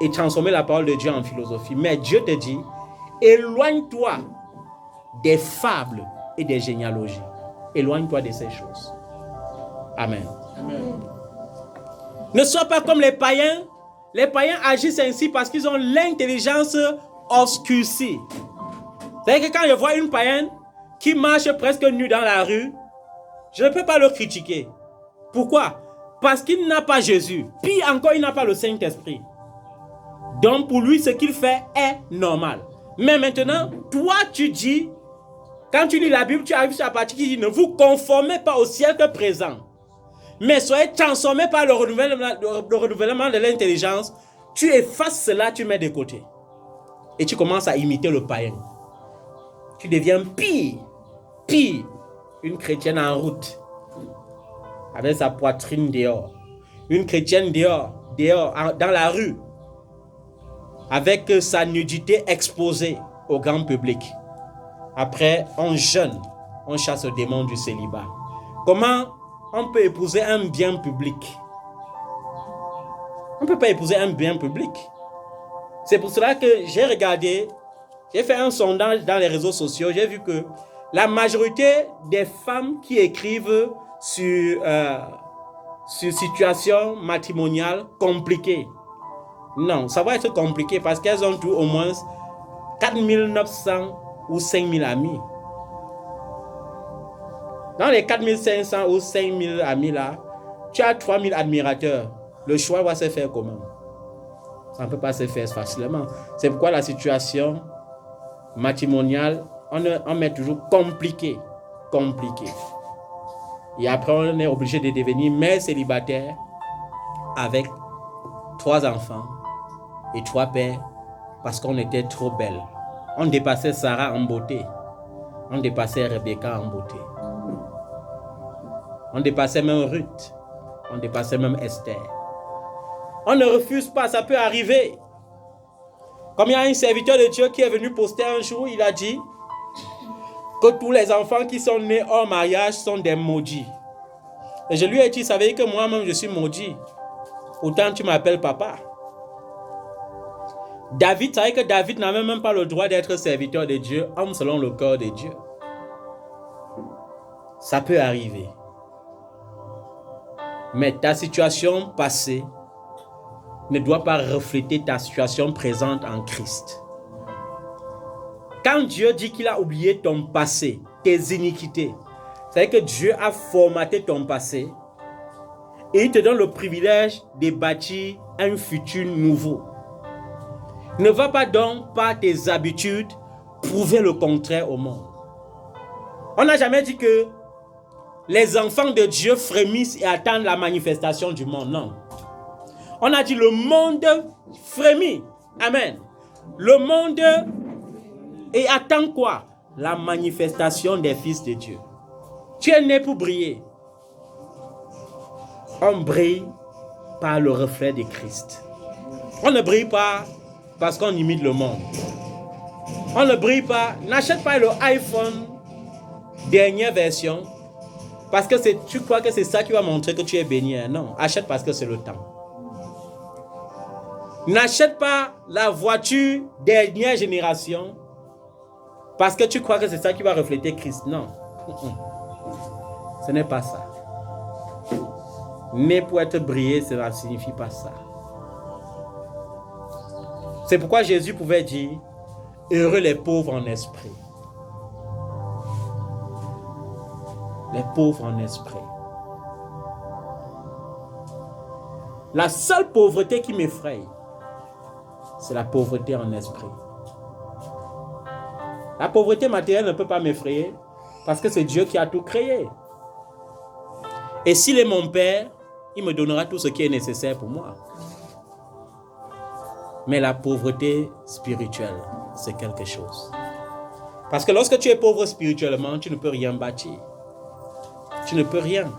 et transformer la parole de Dieu en philosophie. Mais Dieu te dit, éloigne-toi des fables et des généalogies. Éloigne-toi de ces choses. Amen. Amen. Ne sois pas comme les païens. Les païens agissent ainsi parce qu'ils ont l'intelligence obscurcie. C'est-à-dire que quand je vois une païenne qui marche presque nue dans la rue, je ne peux pas le critiquer. Pourquoi? Parce qu'il n'a pas Jésus. Puis encore, il n'a pas le Saint-Esprit. Donc pour lui, ce qu'il fait est normal. Mais maintenant, toi tu dis, quand tu lis la Bible, tu arrives sur la partie qui dit, ne vous conformez pas au siècle présent, mais soyez transformés par le renouvellement de l'intelligence. Tu effaces cela, tu mets de côté. Et tu commences à imiter le païen. Tu deviens pire, une chrétienne en route, avec sa poitrine dehors. Une chrétienne dehors, dans la rue, avec sa nudité exposée au grand public. Après, on jeûne, on chasse le démon du célibat. Comment on peut épouser un bien public? On ne peut pas épouser un bien public. C'est pour cela que j'ai regardé, j'ai fait un sondage dans les réseaux sociaux, j'ai vu que la majorité des femmes qui écrivent sur situation matrimoniale compliquée. Non, ça va être compliqué parce qu'elles ont tout au moins 4900 ou 5000 amis. Dans les 4500 ou 5000 amis là, tu as 3000 admirateurs. Le choix va se faire comment? Ça ne peut pas se faire facilement. C'est pourquoi la situation matrimoniale, on met toujours compliqué. Et après, on est obligé de devenir mère célibataire avec 3 enfants et 3 pères parce qu'on était trop belle. On dépassait Sarah en beauté. On dépassait Rebecca en beauté. On dépassait même Ruth. On dépassait même Esther. On ne refuse pas, ça peut arriver. Comme il y a un serviteur de Dieu qui est venu poster un jour, il a dit que tous les enfants qui sont nés hors mariage sont des maudits. Et je lui ai dit, vous savez que moi-même je suis maudit. Autant tu m'appelles papa. David, vous savez que David n'avait même pas le droit d'être serviteur de Dieu, homme selon le cœur de Dieu. Ça peut arriver. Mais ta situation passée ne doit pas refléter ta situation présente en Christ. Quand Dieu dit qu'il a oublié ton passé, tes iniquités, c'est-à-dire que Dieu a formaté ton passé et il te donne le privilège de bâtir un futur nouveau. Ne va pas donc par tes habitudes prouver le contraire au monde. On n'a jamais dit que les enfants de Dieu frémissent et attendent la manifestation du monde. Non. On a dit le monde frémit. Amen. Le monde et attend quoi? La manifestation des fils de Dieu. Tu es né pour briller. On brille par le reflet de Christ. On ne brille pas parce qu'on imite le monde. On ne brille pas. N'achète pas le iPhone dernière version parce que tu crois que c'est ça qui va montrer que tu es béni. Non, achète parce que c'est le temps. N'achète pas la voiture dernière génération parce que tu crois que c'est ça qui va refléter Christ. Non. Ce n'est pas ça. Né pour être brillé, cela ne signifie pas ça. C'est pourquoi Jésus pouvait dire « Heureux les pauvres en esprit ». Les pauvres en esprit. La seule pauvreté qui m'effraie, c'est la pauvreté en esprit. La pauvreté matérielle ne peut pas m'effrayer parce que c'est Dieu qui a tout créé. Et s'il est mon Père, il me donnera tout ce qui est nécessaire pour moi. Mais la pauvreté spirituelle, c'est quelque chose. Parce que lorsque tu es pauvre spirituellement, tu ne peux rien bâtir. Tu ne peux rien.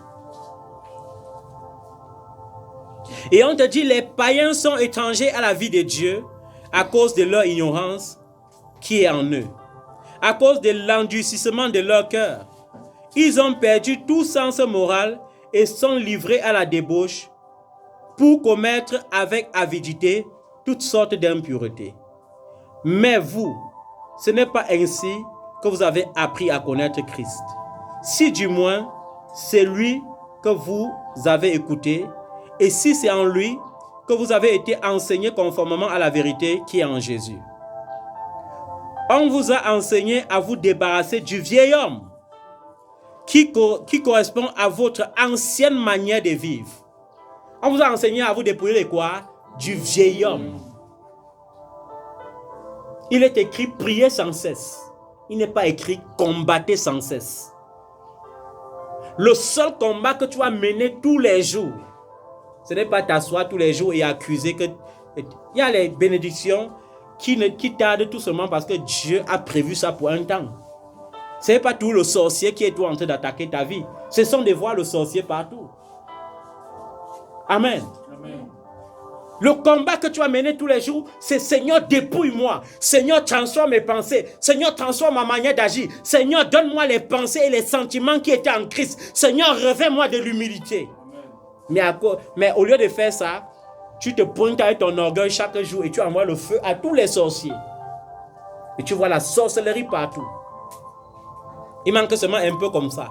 Et on te dit, les païens sont étrangers à la vie de Dieu à cause de leur ignorance qui est en eux. À cause de l'endurcissement de leur cœur. Ils ont perdu tout sens moral et sont livrés à la débauche pour commettre avec avidité toutes sortes d'impuretés. Mais vous, ce n'est pas ainsi que vous avez appris à connaître Christ. Si du moins, c'est lui que vous avez écouté, et si c'est en lui que vous avez été enseigné conformément à la vérité qui est en Jésus. On vous a enseigné à vous débarrasser du vieil homme qui correspond à votre ancienne manière de vivre. On vous a enseigné à vous dépouiller de quoi? Du vieil homme. Il est écrit priez sans cesse. Il n'est pas écrit combattez sans cesse. Le seul combat que tu vas mener tous les jours, ce n'est pas t'asseoir tous les jours et accuser que... Il y a les bénédictions qui tardent tout seulement parce que Dieu a prévu ça pour un temps. Ce n'est pas tout le sorcier qui est tout en train d'attaquer ta vie. Ce sont de voir le sorcier partout. Amen. Amen. Le combat que tu vas mener tous les jours, c'est Seigneur, dépouille-moi. Seigneur, transforme mes pensées. Seigneur, transforme ma manière d'agir. Seigneur, donne-moi les pensées et les sentiments qui étaient en Christ. Seigneur, revêt-moi de l'humilité. Mais au lieu de faire ça, tu te pointes avec ton orgueil chaque jour et tu envoies le feu à tous les sorciers. Et tu vois la sorcellerie partout. Il manque seulement un peu comme ça.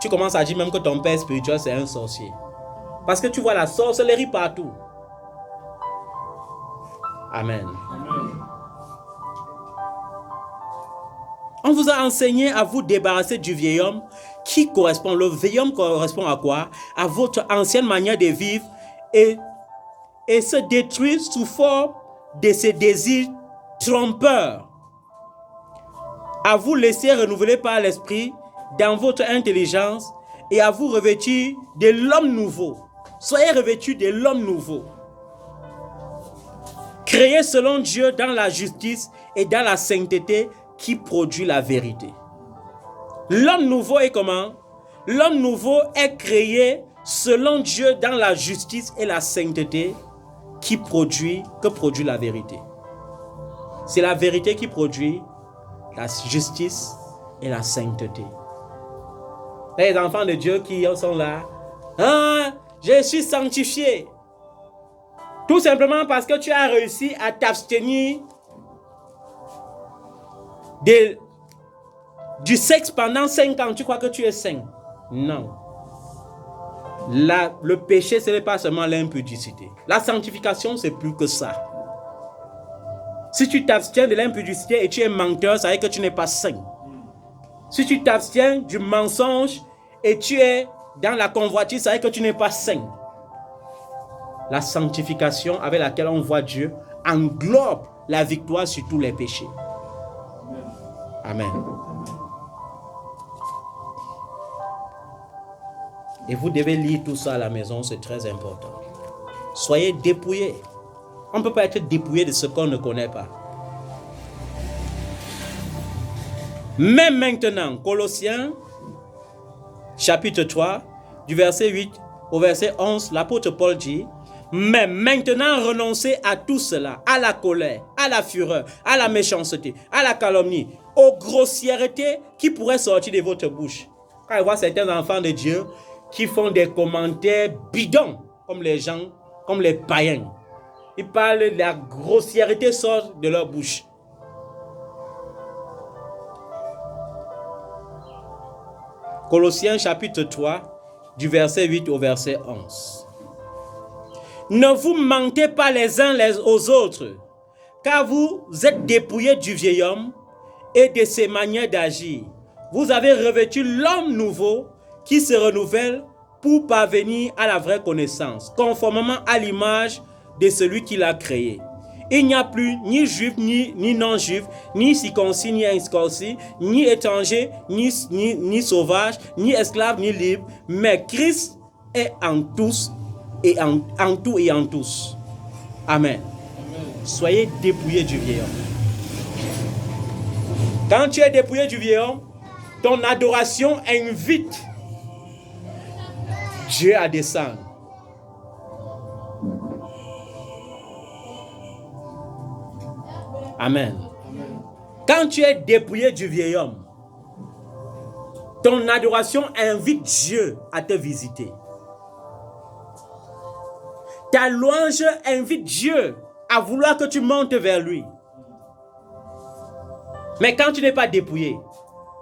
Tu commences à dire même que ton père spirituel c'est un sorcier. Parce que tu vois la sorcellerie partout. Amen. Amen. On vous a enseigné à vous débarrasser du vieil homme qui correspond. Le vieil homme correspond à quoi? À votre ancienne manière de vivre et se détruire sous forme de ses désirs trompeurs. À vous laisser renouveler par l'esprit dans votre intelligence et à vous revêtir de l'homme nouveau. Soyez revêtus de l'homme nouveau. Créé selon Dieu dans la justice et dans la sainteté qui produit la vérité. L'homme nouveau est comment? L'homme nouveau est créé selon Dieu dans la justice et la sainteté que produit la vérité. C'est la vérité qui produit la justice et la sainteté. Les enfants de Dieu qui sont là, je suis sanctifié. Tout simplement parce que tu as réussi à t'abstenir du sexe pendant 5 ans. Tu crois que tu es saint? Non. Le péché, ce n'est pas seulement l'impudicité. La sanctification, c'est plus que ça. Si tu t'abstiens de l'impudicité et tu es menteur, ça veut dire que tu n'es pas saint. Si tu t'abstiens du mensonge et tu es dans la convoitise, ça veut dire que tu n'es pas saint. La sanctification avec laquelle on voit Dieu englobe la victoire sur tous les péchés. Amen. Et vous devez lire tout ça à la maison, c'est très important. Soyez dépouillés. On ne peut pas être dépouillé de ce qu'on ne connaît pas. Mais maintenant, Colossiens, chapitre 3, du verset 8 au verset 11, l'apôtre Paul dit, « Mais maintenant renoncez à tout cela, à la colère, à la fureur, à la méchanceté, à la calomnie, aux grossièretés qui pourraient sortir de votre bouche. » Quand je vois certains enfants de Dieu qui font des commentaires bidons, comme les gens, comme les païens. Ils parlent de la grossièreté sort de leur bouche. Colossiens chapitre 3, du verset 8 au verset 11. Ne vous mentez pas les uns aux autres, car vous êtes dépouillés du vieil homme et de ses manières d'agir. Vous avez revêtu l'homme nouveau qui se renouvelle pour parvenir à la vraie connaissance, conformément à l'image de celui qui l'a créé. Il n'y a plus ni juif, ni non-juif, ni circoncis, ni incirconcis, ni étranger, ni sauvage, ni esclave, ni libre, mais Christ est en tous et en tout et en tous. Amen. Soyez dépouillés du vieil homme. Quand tu es dépouillé du vieil homme, ton adoration invite Dieu à descendre. Amen. Quand tu es dépouillé du vieil homme, ton adoration invite Dieu à te visiter. Ta louange invite Dieu à vouloir que tu montes vers lui. Mais quand tu n'es pas dépouillé,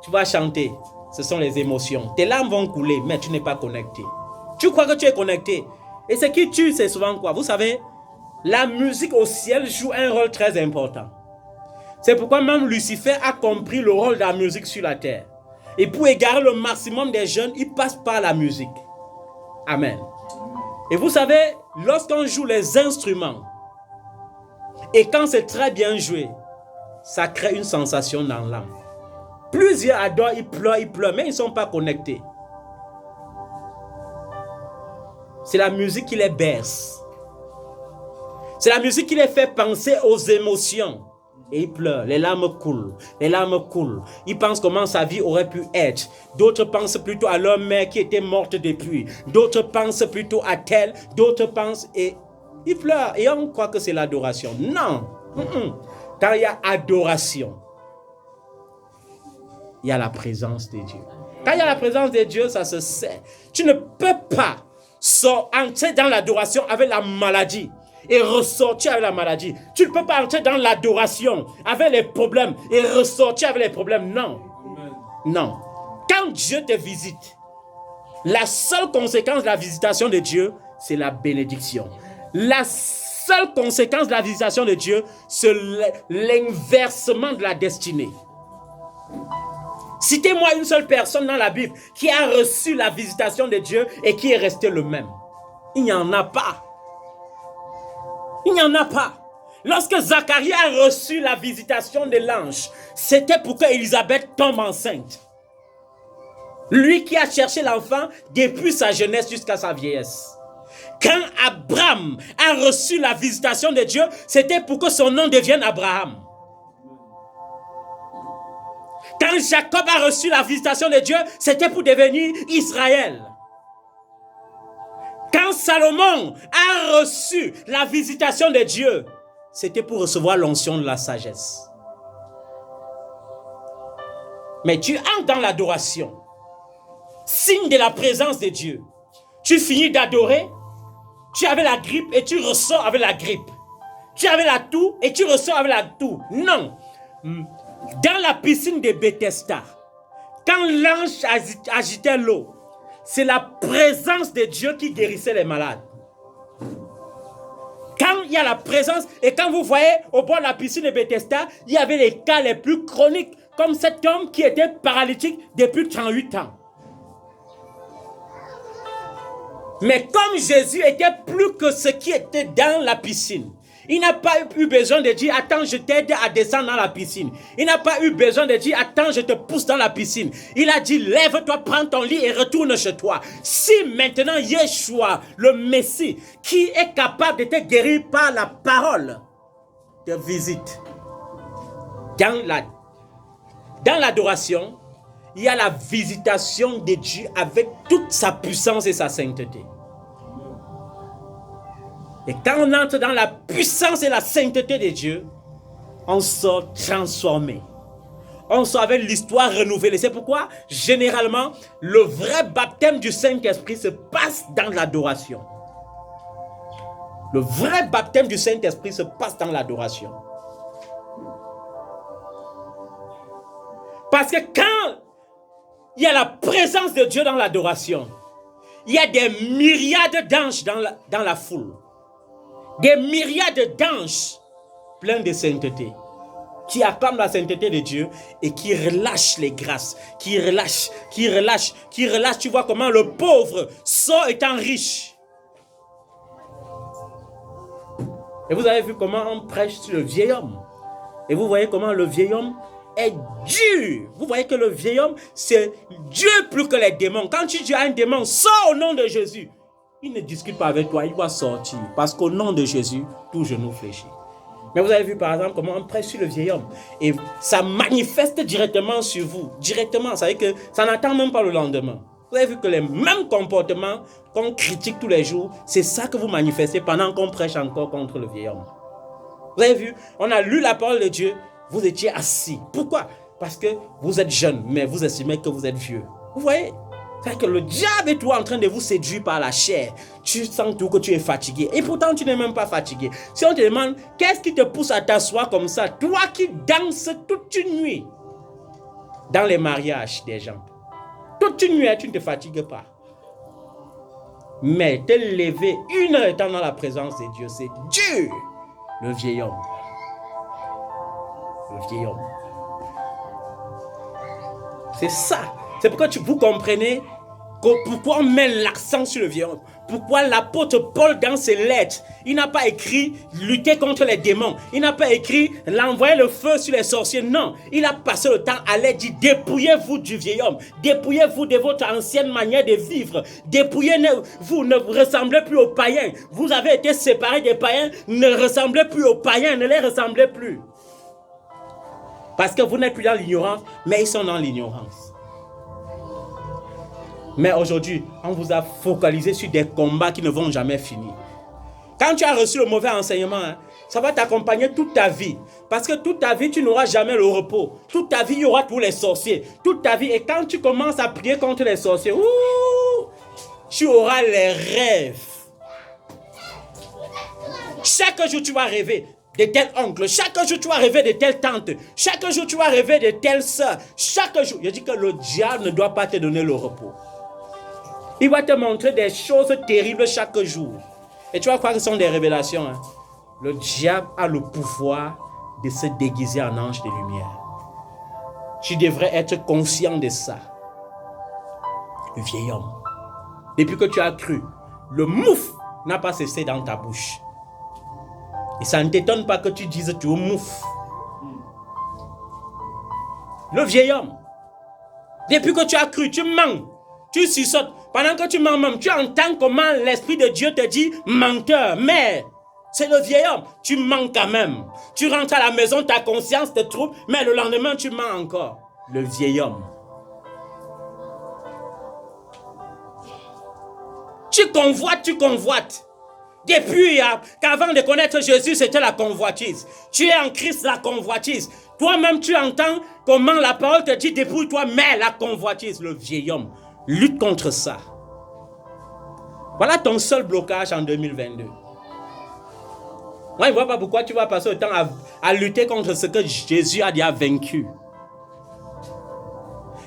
tu vas chanter. Ce sont les émotions. Tes larmes vont couler, mais tu n'es pas connecté. Tu crois que tu es connecté. Et ce qui tue, c'est souvent quoi? Vous savez, la musique au ciel joue un rôle très important. C'est pourquoi même Lucifer a compris le rôle de la musique sur la terre. Et pour égarer le maximum des jeunes, il passe par la musique. Amen. Et vous savez, lorsqu'on joue les instruments, et quand c'est très bien joué, ça crée une sensation dans l'âme. Plusieurs adorent, ils pleurent, mais ils ne sont pas connectés. C'est la musique qui les berce. C'est la musique qui les fait penser aux émotions. Et ils pleurent, les larmes coulent, les larmes coulent. Ils pensent comment sa vie aurait pu être. D'autres pensent plutôt à leur mère qui était morte depuis. D'autres pensent plutôt à tel. D'autres pensent et ils pleurent. Et on croit que c'est l'adoration. Non. Quand il y a adoration, il y a la présence de Dieu. Quand il y a la présence de Dieu, ça se sait. Tu ne peux pas entrer dans l'adoration avec la maladie et ressortir avec la maladie. Tu ne peux pas entrer dans l'adoration avec les problèmes et ressortir avec les problèmes. Non. Non. Quand Dieu te visite, la seule conséquence de la visitation de Dieu, c'est la bénédiction. La seule conséquence de la visitation de Dieu, c'est l'inversement de la destinée. Citez-moi une seule personne dans la Bible qui a reçu la visitation de Dieu et qui est resté le même. Il n'y en a pas. Il n'y en a pas. Lorsque Zacharie a reçu la visitation de l'ange, c'était pour que Élisabeth tombe enceinte. Lui qui a cherché l'enfant depuis sa jeunesse jusqu'à sa vieillesse. Quand Abraham a reçu la visitation de Dieu, c'était pour que son nom devienne Abraham. Quand Jacob a reçu la visitation de Dieu, c'était pour devenir Israël. Quand Salomon a reçu la visitation de Dieu, c'était pour recevoir l'onction de la sagesse. Mais tu entres dans l'adoration, signe de la présence de Dieu. Tu finis d'adorer, tu avais la grippe et tu ressors avec la grippe. Tu avais la toux et tu ressors avec la toux. Non. Dans la piscine de Bethesda, quand l'ange agitait l'eau, c'est la présence de Dieu qui guérissait les malades. Quand il y a la présence, et quand vous voyez au bord de la piscine de Bethesda, il y avait les cas les plus chroniques, comme cet homme qui était paralytique depuis 38 ans. Mais comme Jésus était plus que ce qui était dans la piscine, il n'a pas eu besoin de dire, attends, je t'aide à descendre dans la piscine. Il n'a pas eu besoin de dire, attends, je te pousse dans la piscine. Il a dit, lève-toi, prends ton lit et retourne chez toi. Si maintenant Yeshua, le Messie, qui est capable de te guérir par la parole, te visite. Dans l'adoration, il y a la visitation de Dieu avec toute sa puissance et sa sainteté. Et quand on entre dans la puissance et la sainteté de Dieu, on sort transformé. On sort avec l'histoire renouvelée. C'est pourquoi, généralement, le vrai baptême du Saint-Esprit se passe dans l'adoration. Le vrai baptême du Saint-Esprit se passe dans l'adoration. Parce que quand il y a la présence de Dieu dans l'adoration, il y a des myriades d'anges dans la foule. Des myriades d'anges pleins de sainteté. qui acclament la sainteté de Dieu et qui relâchent les grâces, qui relâchent. Tu vois comment le pauvre sort étant riche. Et vous avez vu comment on prêche sur le vieil homme. Et vous voyez comment le vieil homme est dur. Vous voyez que le vieil homme, c'est Dieu plus que les démons. Quand tu dis à un démon, sors au nom de Jésus, il ne discute pas avec toi, il doit sortir. Parce qu'au nom de Jésus, tout genou fléchit. Mais vous avez vu par exemple comment on prêche sur le vieil homme. Et ça manifeste directement sur vous. Directement, ça veut dire que ça n'attend même pas le lendemain. Vous avez vu que les mêmes comportements qu'on critique tous les jours, c'est ça que vous manifestez pendant qu'on prêche encore contre le vieil homme. Vous avez vu, on a lu la parole de Dieu, vous étiez assis. Pourquoi? Parce que vous êtes jeune, mais vous estimez que vous êtes vieux. Vous voyez? C'est que le diable est toujours en train de vous séduire par la chair. Tu sens tout que tu es fatigué. Et pourtant, tu n'es même pas fatigué. Si on te demande, qu'est-ce qui te pousse à t'asseoir comme ça? Toi qui danses toute une nuit dans les mariages des gens. Toute une nuit, tu ne te fatigues pas. Mais te lever une heure étant dans la présence de Dieu, c'est dur. Le vieil homme. Le vieil homme. C'est ça. C'est pourquoi vous comprenez pourquoi on met l'accent sur le vieil homme. Pourquoi l'apôtre Paul dans ses lettres, il n'a pas écrit lutter contre les démons. Il n'a pas écrit l'envoyer le feu sur les sorciers. Non, il a passé le temps à leur dire dépouillez-vous du vieil homme. Dépouillez-vous de votre ancienne manière de vivre. Dépouillez-vous, ne ressemblez plus aux païens. Vous avez été séparés des païens, ne ressemblez plus aux païens, ne les ressemblez plus. Parce que vous n'êtes plus dans l'ignorance, mais ils sont dans l'ignorance. Mais aujourd'hui, on vous a focalisé sur des combats qui ne vont jamais finir. Quand tu as reçu le mauvais enseignement, ça va t'accompagner toute ta vie. Parce que toute ta vie, tu n'auras jamais le repos. Toute ta vie, il y aura tous les sorciers. Toute ta vie. Et quand tu commences à prier contre les sorciers, tu auras les rêves. Chaque jour, tu vas rêver de tel oncle. Chaque jour, tu vas rêver de telle tante. Chaque jour, tu vas rêver de telle soeur. Chaque jour. Je dis que le diable ne doit pas te donner le repos. Il va te montrer des choses terribles chaque jour. Et tu vas croire que ce sont des révélations. Le diable a le pouvoir de se déguiser en ange de lumière. Tu devrais être conscient de ça. Le vieil homme. Depuis que tu as cru, le mouf n'a pas cessé dans ta bouche. Et ça ne t'étonne pas que tu dises tu es mouf. Le vieil homme. Depuis que tu as cru, tu mens. Tu suçotes. Pendant que tu mens même, tu entends comment l'Esprit de Dieu te dit menteur. Mais c'est le vieil homme. Tu mens quand même. Tu rentres à la maison, ta conscience te trouble, mais le lendemain, tu mens encore. Le vieil homme. Tu convoites. Depuis qu'avant de connaître Jésus, c'était la convoitise. Tu es en Christ, la convoitise. Toi-même, tu entends comment la parole te dit dépouille-toi, mais la convoitise, le vieil homme. Lutte contre ça. Voilà ton seul blocage en 2022. Moi, je ne vois pas pourquoi tu vas passer le temps à lutter contre ce que Jésus a déjà vaincu.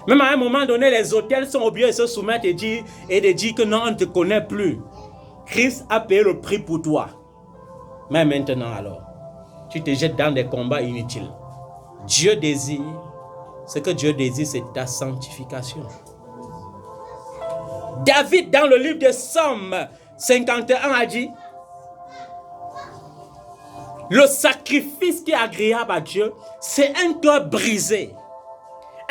Même à un moment donné, les autels sont obligés de se soumettre et de dire que non, on ne te connaît plus. Christ a payé le prix pour toi. Mais maintenant alors, tu te jettes dans des combats inutiles. Ce que Dieu désire, c'est ta sanctification. David, dans le livre de Psaume 51, a dit le sacrifice qui est agréable à Dieu, c'est un cœur brisé.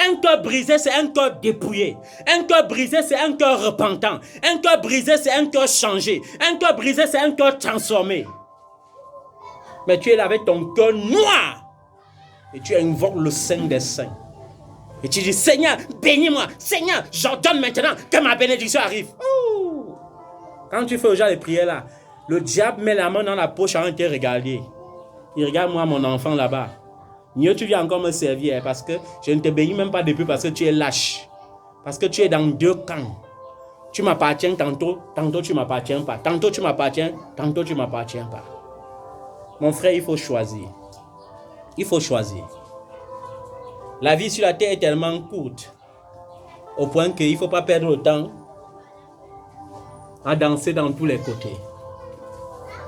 Un cœur brisé, c'est un cœur dépouillé. Un cœur brisé, c'est un cœur repentant. Un cœur brisé, c'est un cœur changé. Un cœur brisé, c'est un cœur transformé. Mais tu es là avec ton cœur noir. Et tu invoques le Saint des Saints. Et tu dis, Seigneur, bénis-moi. Seigneur, j'ordonne maintenant que ma bénédiction arrive. Ouh. Quand tu fais au genre de prière là, le diable met la main dans la poche avant de te regarder. Il regarde moi, mon enfant là-bas. Mieux tu viens encore me servir parce que je ne te bénis même pas depuis parce que tu es lâche. Parce que tu es dans deux camps. Tu m'appartiens tantôt tu ne m'appartiens pas. Tantôt tu m'appartiens, tantôt tu ne m'appartiens pas. Mon frère, il faut choisir. Il faut choisir. La vie sur la terre est tellement courte au point qu'il ne faut pas perdre le temps à danser dans tous les côtés.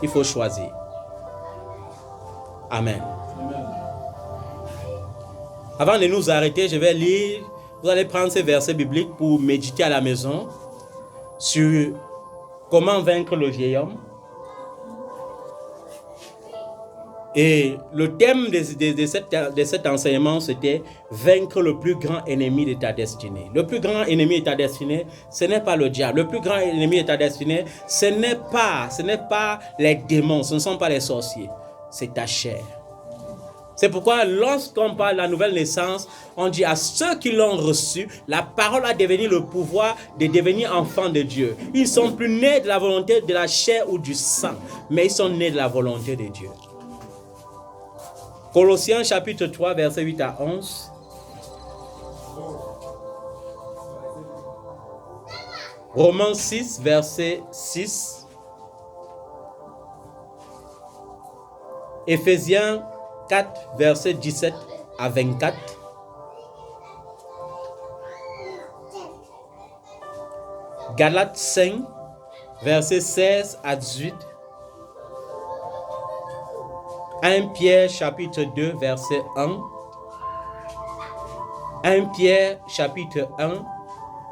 Il faut choisir. Amen. Avant de nous arrêter, je vais lire, vous allez prendre ces versets bibliques pour méditer à la maison sur comment vaincre le vieil homme. Et le thème de cet enseignement, c'était vaincre le plus grand ennemi de ta destinée. Le plus grand ennemi de ta destinée, ce n'est pas le diable. Le plus grand ennemi de ta destinée, ce n'est pas les démons, ce ne sont pas les sorciers, c'est ta chair. C'est pourquoi lorsqu'on parle de la nouvelle naissance, on dit à ceux qui l'ont reçu, la parole a devenu le pouvoir de devenir enfants de Dieu. Ils ne sont plus nés de la volonté de la chair ou du sang, mais ils sont nés de la volonté de Dieu. Colossiens chapitre 3, versets 8 à 11. Romains 6, verset 6. Éphésiens 4, verset 17 à 24. Galates 5, verset 16 à 18. 1 Pierre chapitre 2, verset 1. 1 Pierre chapitre 1,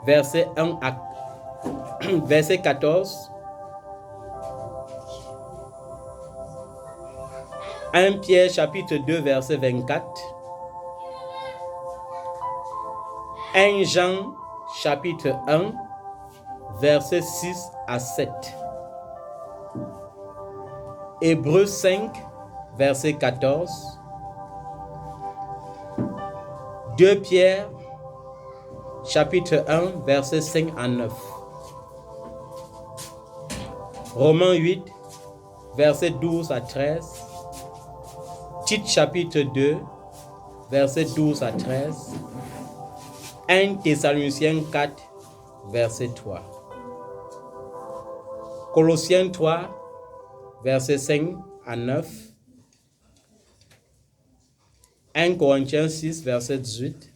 verset 1 à verset 14. 1 Pierre chapitre 2, verset 24. 1 Jean chapitre 1, verset 6 à 7. Hébreux 5, verset 14. 2 Pierre chapitre 1, verset 5 à 9. Romains 8, verset 12 à 13. Tite chapitre 2, verset 12 à 13. 1 Thessaloniciens 4, verset 3. Colossiens 3, verset 5 à 9. 1 Corinthiens 6, verset 18.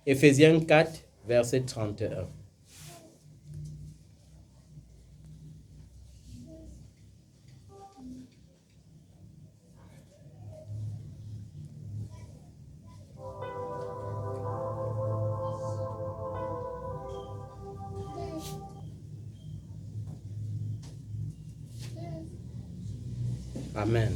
Éphésiens 4, verset 31. Amen.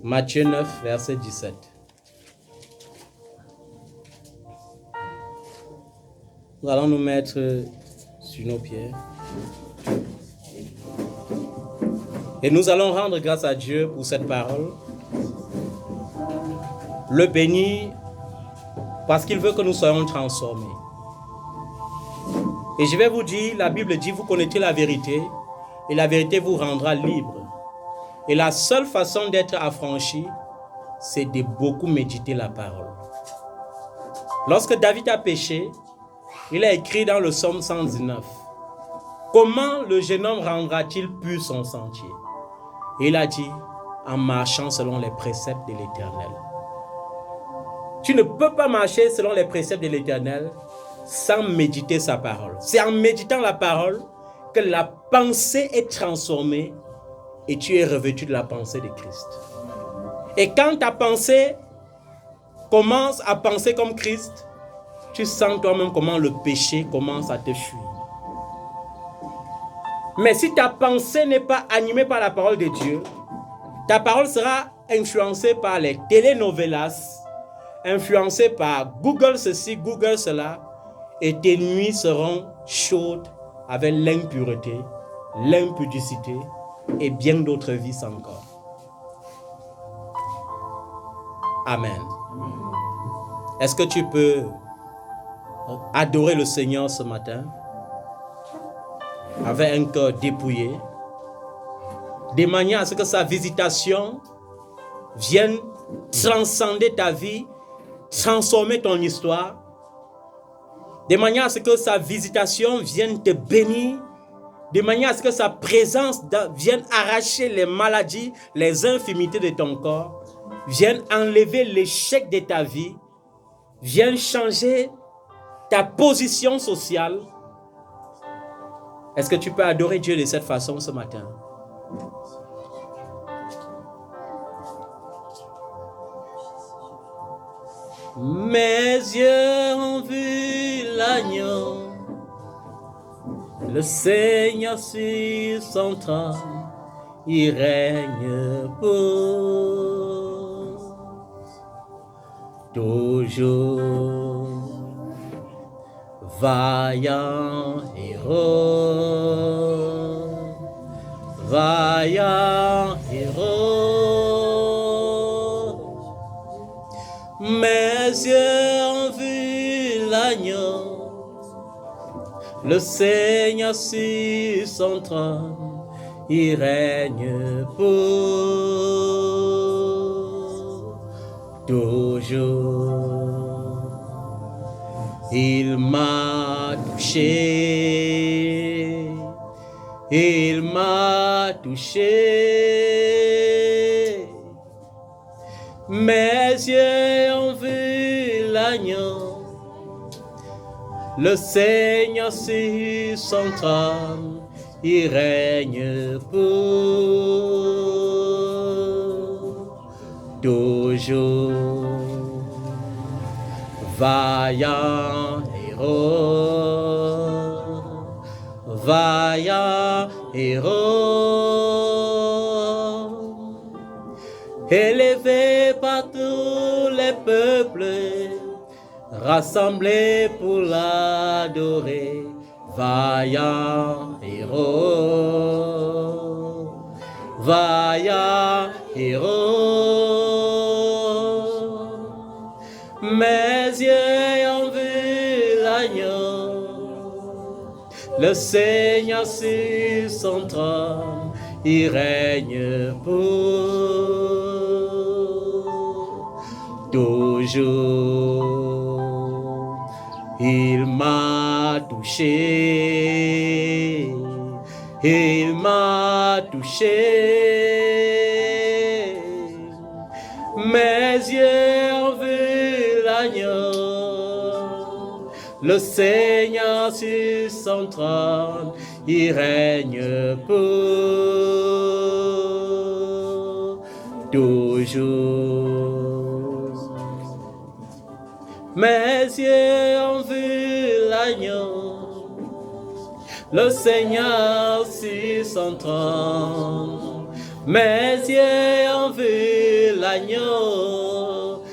Matthieu 9, verset 17. Nous allons nous mettre sur nos pieds. Et nous allons rendre grâce à Dieu pour cette parole. Le bénir parce qu'il veut que nous soyons transformés. Et je vais vous dire, la Bible dit, vous connaîtrez la vérité et la vérité vous rendra libre. Et la seule façon d'être affranchi, c'est de beaucoup méditer la parole. Lorsque David a péché, il a écrit dans le psaume 119, « Comment le jeune homme rendra-t-il pur son sentier ?» Et il a dit, « En marchant selon les préceptes de l'Éternel. » Tu ne peux pas marcher selon les préceptes de l'Éternel sans méditer sa parole. C'est en méditant la parole que la pensée est transformée et tu es revêtu de la pensée de Christ. Et quand ta pensée commence à penser comme Christ, tu sens toi-même comment le péché commence à te fuir. Mais si ta pensée n'est pas animée par la parole de Dieu, ta parole sera influencée par les telenovelas, influencée par Google ceci, Google cela, et tes nuits seront chaudes avec l'impureté, l'impudicité et bien d'autres vices encore. Amen. Est-ce que tu peux adorer le Seigneur ce matin avec un cœur dépouillé, de manière à ce que sa visitation vienne transcender ta vie, transformer ton histoire, de manière à ce que sa visitation vienne te bénir, de manière à ce que sa présence vienne arracher les maladies, les infirmités de ton corps, vienne enlever l'échec de ta vie, vienne changer ta position sociale. Est-ce que tu peux adorer Dieu de cette façon ce matin? Mes yeux ont vu l'agneau, le Seigneur sur son trône, il règne pour toujours. Vaillant héros, vaillant héros, mes yeux ont vu l'agneau, le Seigneur sur son trône, il règne pour toujours. Il m'a touché, il m'a touché, mes yeux ont vu l'agneau, le Seigneur sur son trône, il règne pour toujours. Vaillant héros, vaillant héros, élevé par tous les peuples, rassemblés pour l'adorer, vaillant héros, vaillant héros. Mes yeux ont vu l'agneau, le Seigneur sur son trône, il règne pour toujours. Il m'a touché, il m'a touché, mes yeux ont vu l'agneau, le Seigneur sur son trône, il règne pour toujours. Mes yeux ont vu l'agneau, le Seigneur sur son trône, mes yeux ont vu l'agneau,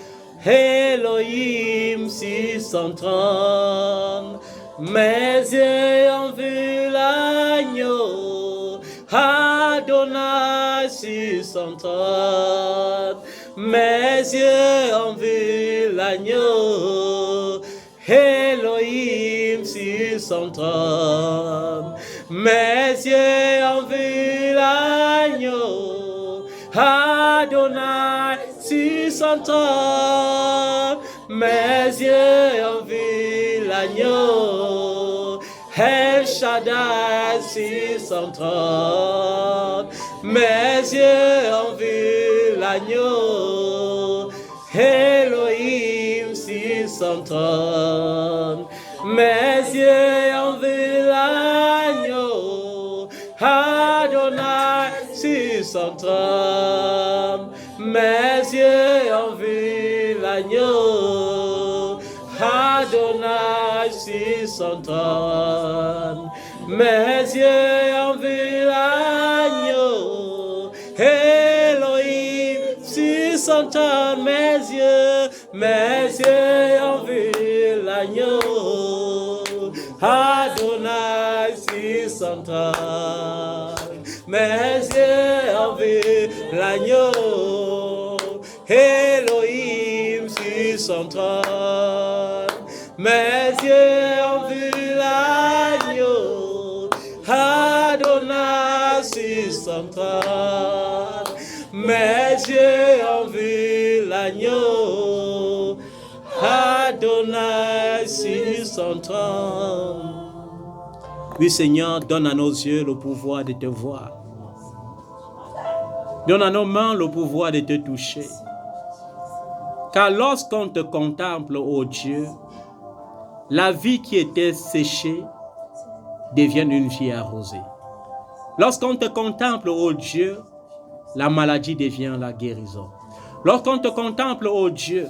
Elohim sur son trône, mes yeux ont vu l'agneau, Adonai sur son trône, mes yeux ont vu l'agneau, Elohim sur son trône, mes yeux ont vu l'agneau, Adonai sur son trône, mes yeux ont vu l'agneau, El Shaddai sur son trône, mes yeux ont vu l'agneau, Elohim sur son trône, mes yeux ont vu l'agneau, Adonai sur son trône, mes yeux ont vu l'agneau, Adonai sur son trône, mes yeux ont vu l'agneau, Elohim sur son trône, mes yeux ont vu l'agneau, Adonai sur son trône, mes yeux ont vu l'agneau, Elohim sur son trône, mes yeux ont vu l'agneau, Adonai sur son trône, mes yeux ont vu l'agneau, Adonai sur son trône. Oui, Seigneur, donne à nos yeux le pouvoir de te voir. Donne à nos mains le pouvoir de te toucher. Car lorsqu'on te contemple, ô Dieu, la vie qui était séchée devienne une vie arrosée. Lorsqu'on te contemple, ô Dieu, la maladie devient la guérison. Lorsqu'on te contemple, ô Dieu,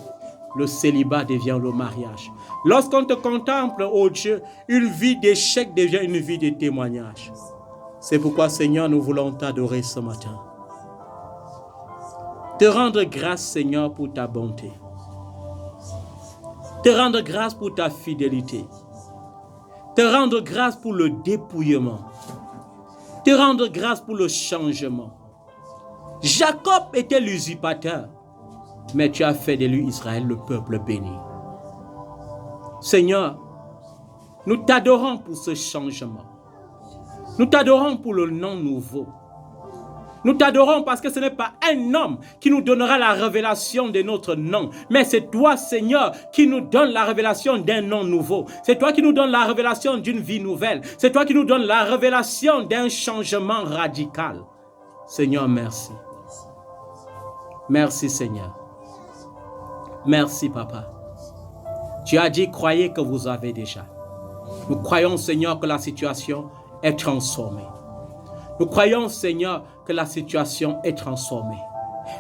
le célibat devient le mariage. Lorsqu'on te contemple, ô Dieu, une vie d'échec devient une vie de témoignage. C'est pourquoi, Seigneur, nous voulons t'adorer ce matin. Te rendre grâce, Seigneur, pour ta bonté. Te rendre grâce pour ta fidélité. Te rendre grâce pour le dépouillement. Te rendre grâce pour le changement. Jacob était l'usurpateur, mais tu as fait de lui, Israël, le peuple béni. Seigneur, nous t'adorons pour ce changement. Nous t'adorons pour le nom nouveau. Nous t'adorons parce que ce n'est pas un homme qui nous donnera la révélation de notre nom, mais c'est toi, Seigneur, qui nous donne la révélation d'un nom nouveau. C'est toi qui nous donne la révélation d'une vie nouvelle. C'est toi qui nous donne la révélation d'un changement radical. Seigneur, merci. Merci, Seigneur. Merci, Papa. Tu as dit, croyez que vous avez déjà. Nous croyons, Seigneur, que la situation est transformée. Nous croyons, Seigneur, que la situation est transformée.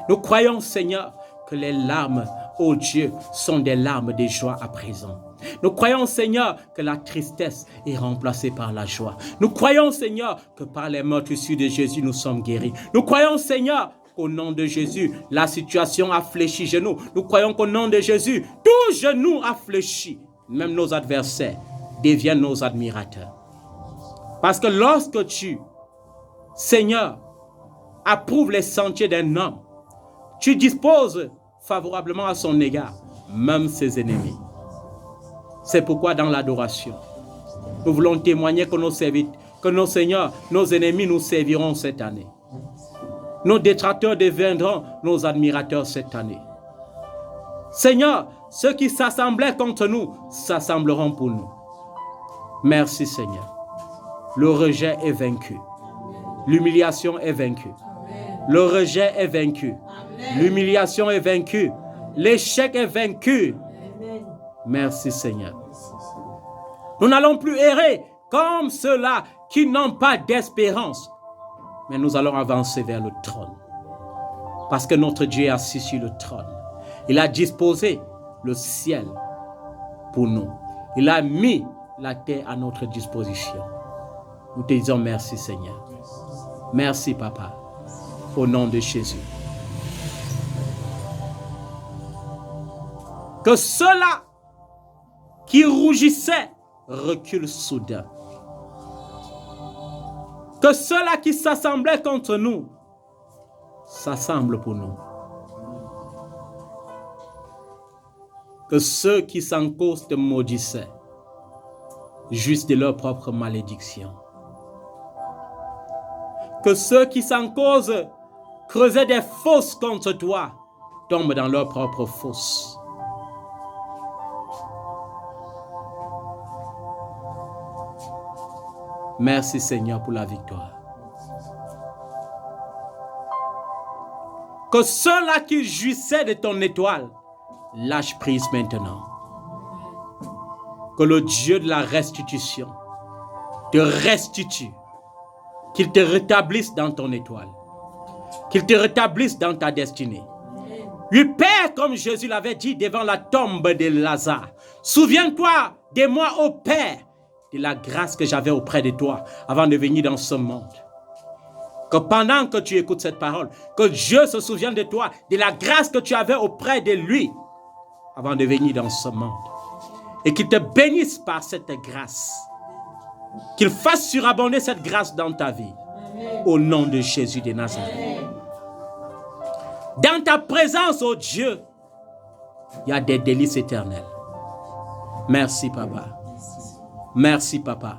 Nous croyons, Seigneur, que les larmes, ô Dieu, sont des larmes de joie à présent. Nous croyons, Seigneur, que la tristesse est remplacée par la joie. Nous croyons, Seigneur, que par les meurtrissures de Jésus, nous sommes guéris. Nous croyons, Seigneur, qu'au nom de Jésus, la situation a fléchi genou. Nous croyons qu'au nom de Jésus, tout genou a fléchi. Même nos adversaires deviennent nos admirateurs. Parce que lorsque tu, Seigneur, approuves les sentiers d'un homme, tu disposes favorablement à son égard, même ses ennemis. C'est pourquoi dans l'adoration, nous voulons témoigner que nos seigneurs, nos ennemis nous serviront cette année. Nos détracteurs deviendront nos admirateurs cette année. Seigneur, ceux qui s'assemblaient contre nous s'assembleront pour nous. Merci, Seigneur. Le rejet est vaincu. L'humiliation est vaincue. Le rejet est vaincu. L'humiliation est vaincue. L'échec est vaincu. Merci, Seigneur. Nous n'allons plus errer comme ceux-là qui n'ont pas d'espérance. Mais nous allons avancer vers le trône. Parce que notre Dieu est assis sur le trône. Il a disposé le ciel pour nous. Il a mis la terre à notre disposition. Nous te disons merci, Seigneur. Merci, Papa. Au nom de Jésus. Que ceux-là qui rougissaient reculent soudain. Que ceux-là qui s'assemblaient contre nous s'assemblent pour nous. Que ceux qui s'en cause te maudissaient jouissent de leur propre malédiction. Que ceux qui s'en cause creusaient des fosses contre toi tombent dans leur propre fosse. Merci, Seigneur, pour la victoire. Que ceux-là qui jouissaient de ton étoile lâchent prise maintenant. Que le Dieu de la restitution te restitue. Qu'il te rétablisse dans ton étoile. Qu'il te rétablisse dans ta destinée. Oui, Père, comme Jésus l'avait dit devant la tombe de Lazare. Souviens-toi de moi, ô Père, de la grâce que j'avais auprès de toi avant de venir dans ce monde. Que pendant que tu écoutes cette parole, que Dieu se souvienne de toi, de la grâce que tu avais auprès de lui avant de venir dans ce monde. Et qu'il te bénisse par cette grâce. Qu'il fasse surabonder cette grâce dans ta vie. Amen. Au nom de Jésus de Nazareth. Amen. Dans ta présence, ô Dieu, il y a des délices éternelles. Merci, Papa. Merci, Papa.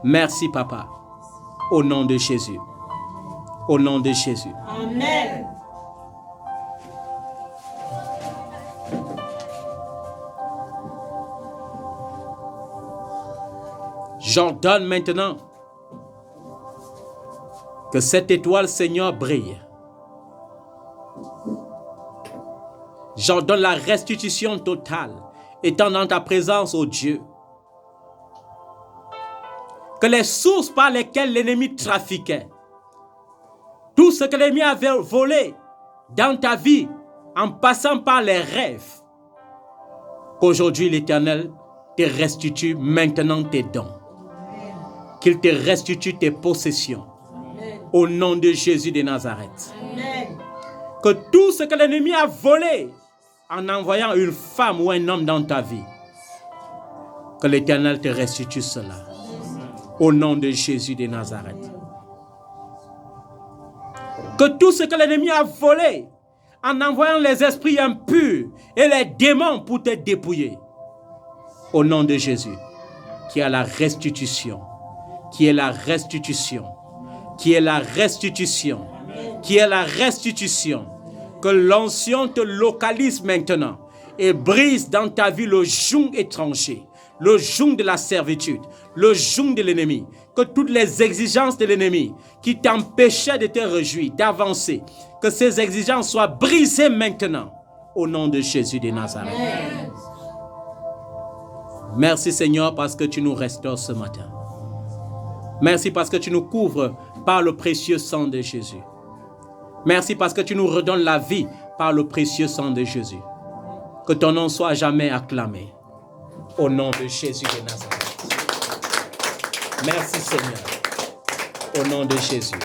Merci, Papa. Au nom de Jésus. Au nom de Jésus. Amen. J'ordonne maintenant que cette étoile, Seigneur, brille. J'ordonne la restitution totale, étant dans ta présence, ô Dieu. que les sources par lesquelles l'ennemi trafiquait, tout ce que l'ennemi avait volé dans ta vie, en passant par les rêves, qu'aujourd'hui l'Éternel te restitue maintenant tes dons. Qu'il te restitue tes possessions. Au nom de Jésus de Nazareth. Amen. Que tout ce que l'ennemi a volé en envoyant une femme ou un homme dans ta vie, que l'Éternel te restitue cela. Au nom de Jésus de Nazareth. Que tout ce que l'ennemi a volé en envoyant les esprits impurs et les démons pour te dépouiller. Au nom de Jésus, qui est la restitution, qui est la restitution, qui est la restitution, qui est la restitution. Que l'onction te localise maintenant et brise dans ta vie le joug étranger, le joug de la servitude, le joug de l'ennemi. Que toutes les exigences de l'ennemi qui t'empêchaient de te réjouir, d'avancer, que ces exigences soient brisées maintenant au nom de Jésus de Nazareth. Amen. Merci Seigneur parce que tu nous restaures ce matin. Merci parce que tu nous couvres par le précieux sang de Jésus. Merci parce que tu nous redonnes la vie par le précieux sang de Jésus. Que ton nom soit jamais acclamé. Au nom de Jésus de Nazareth. Merci Seigneur. Au nom de Jésus.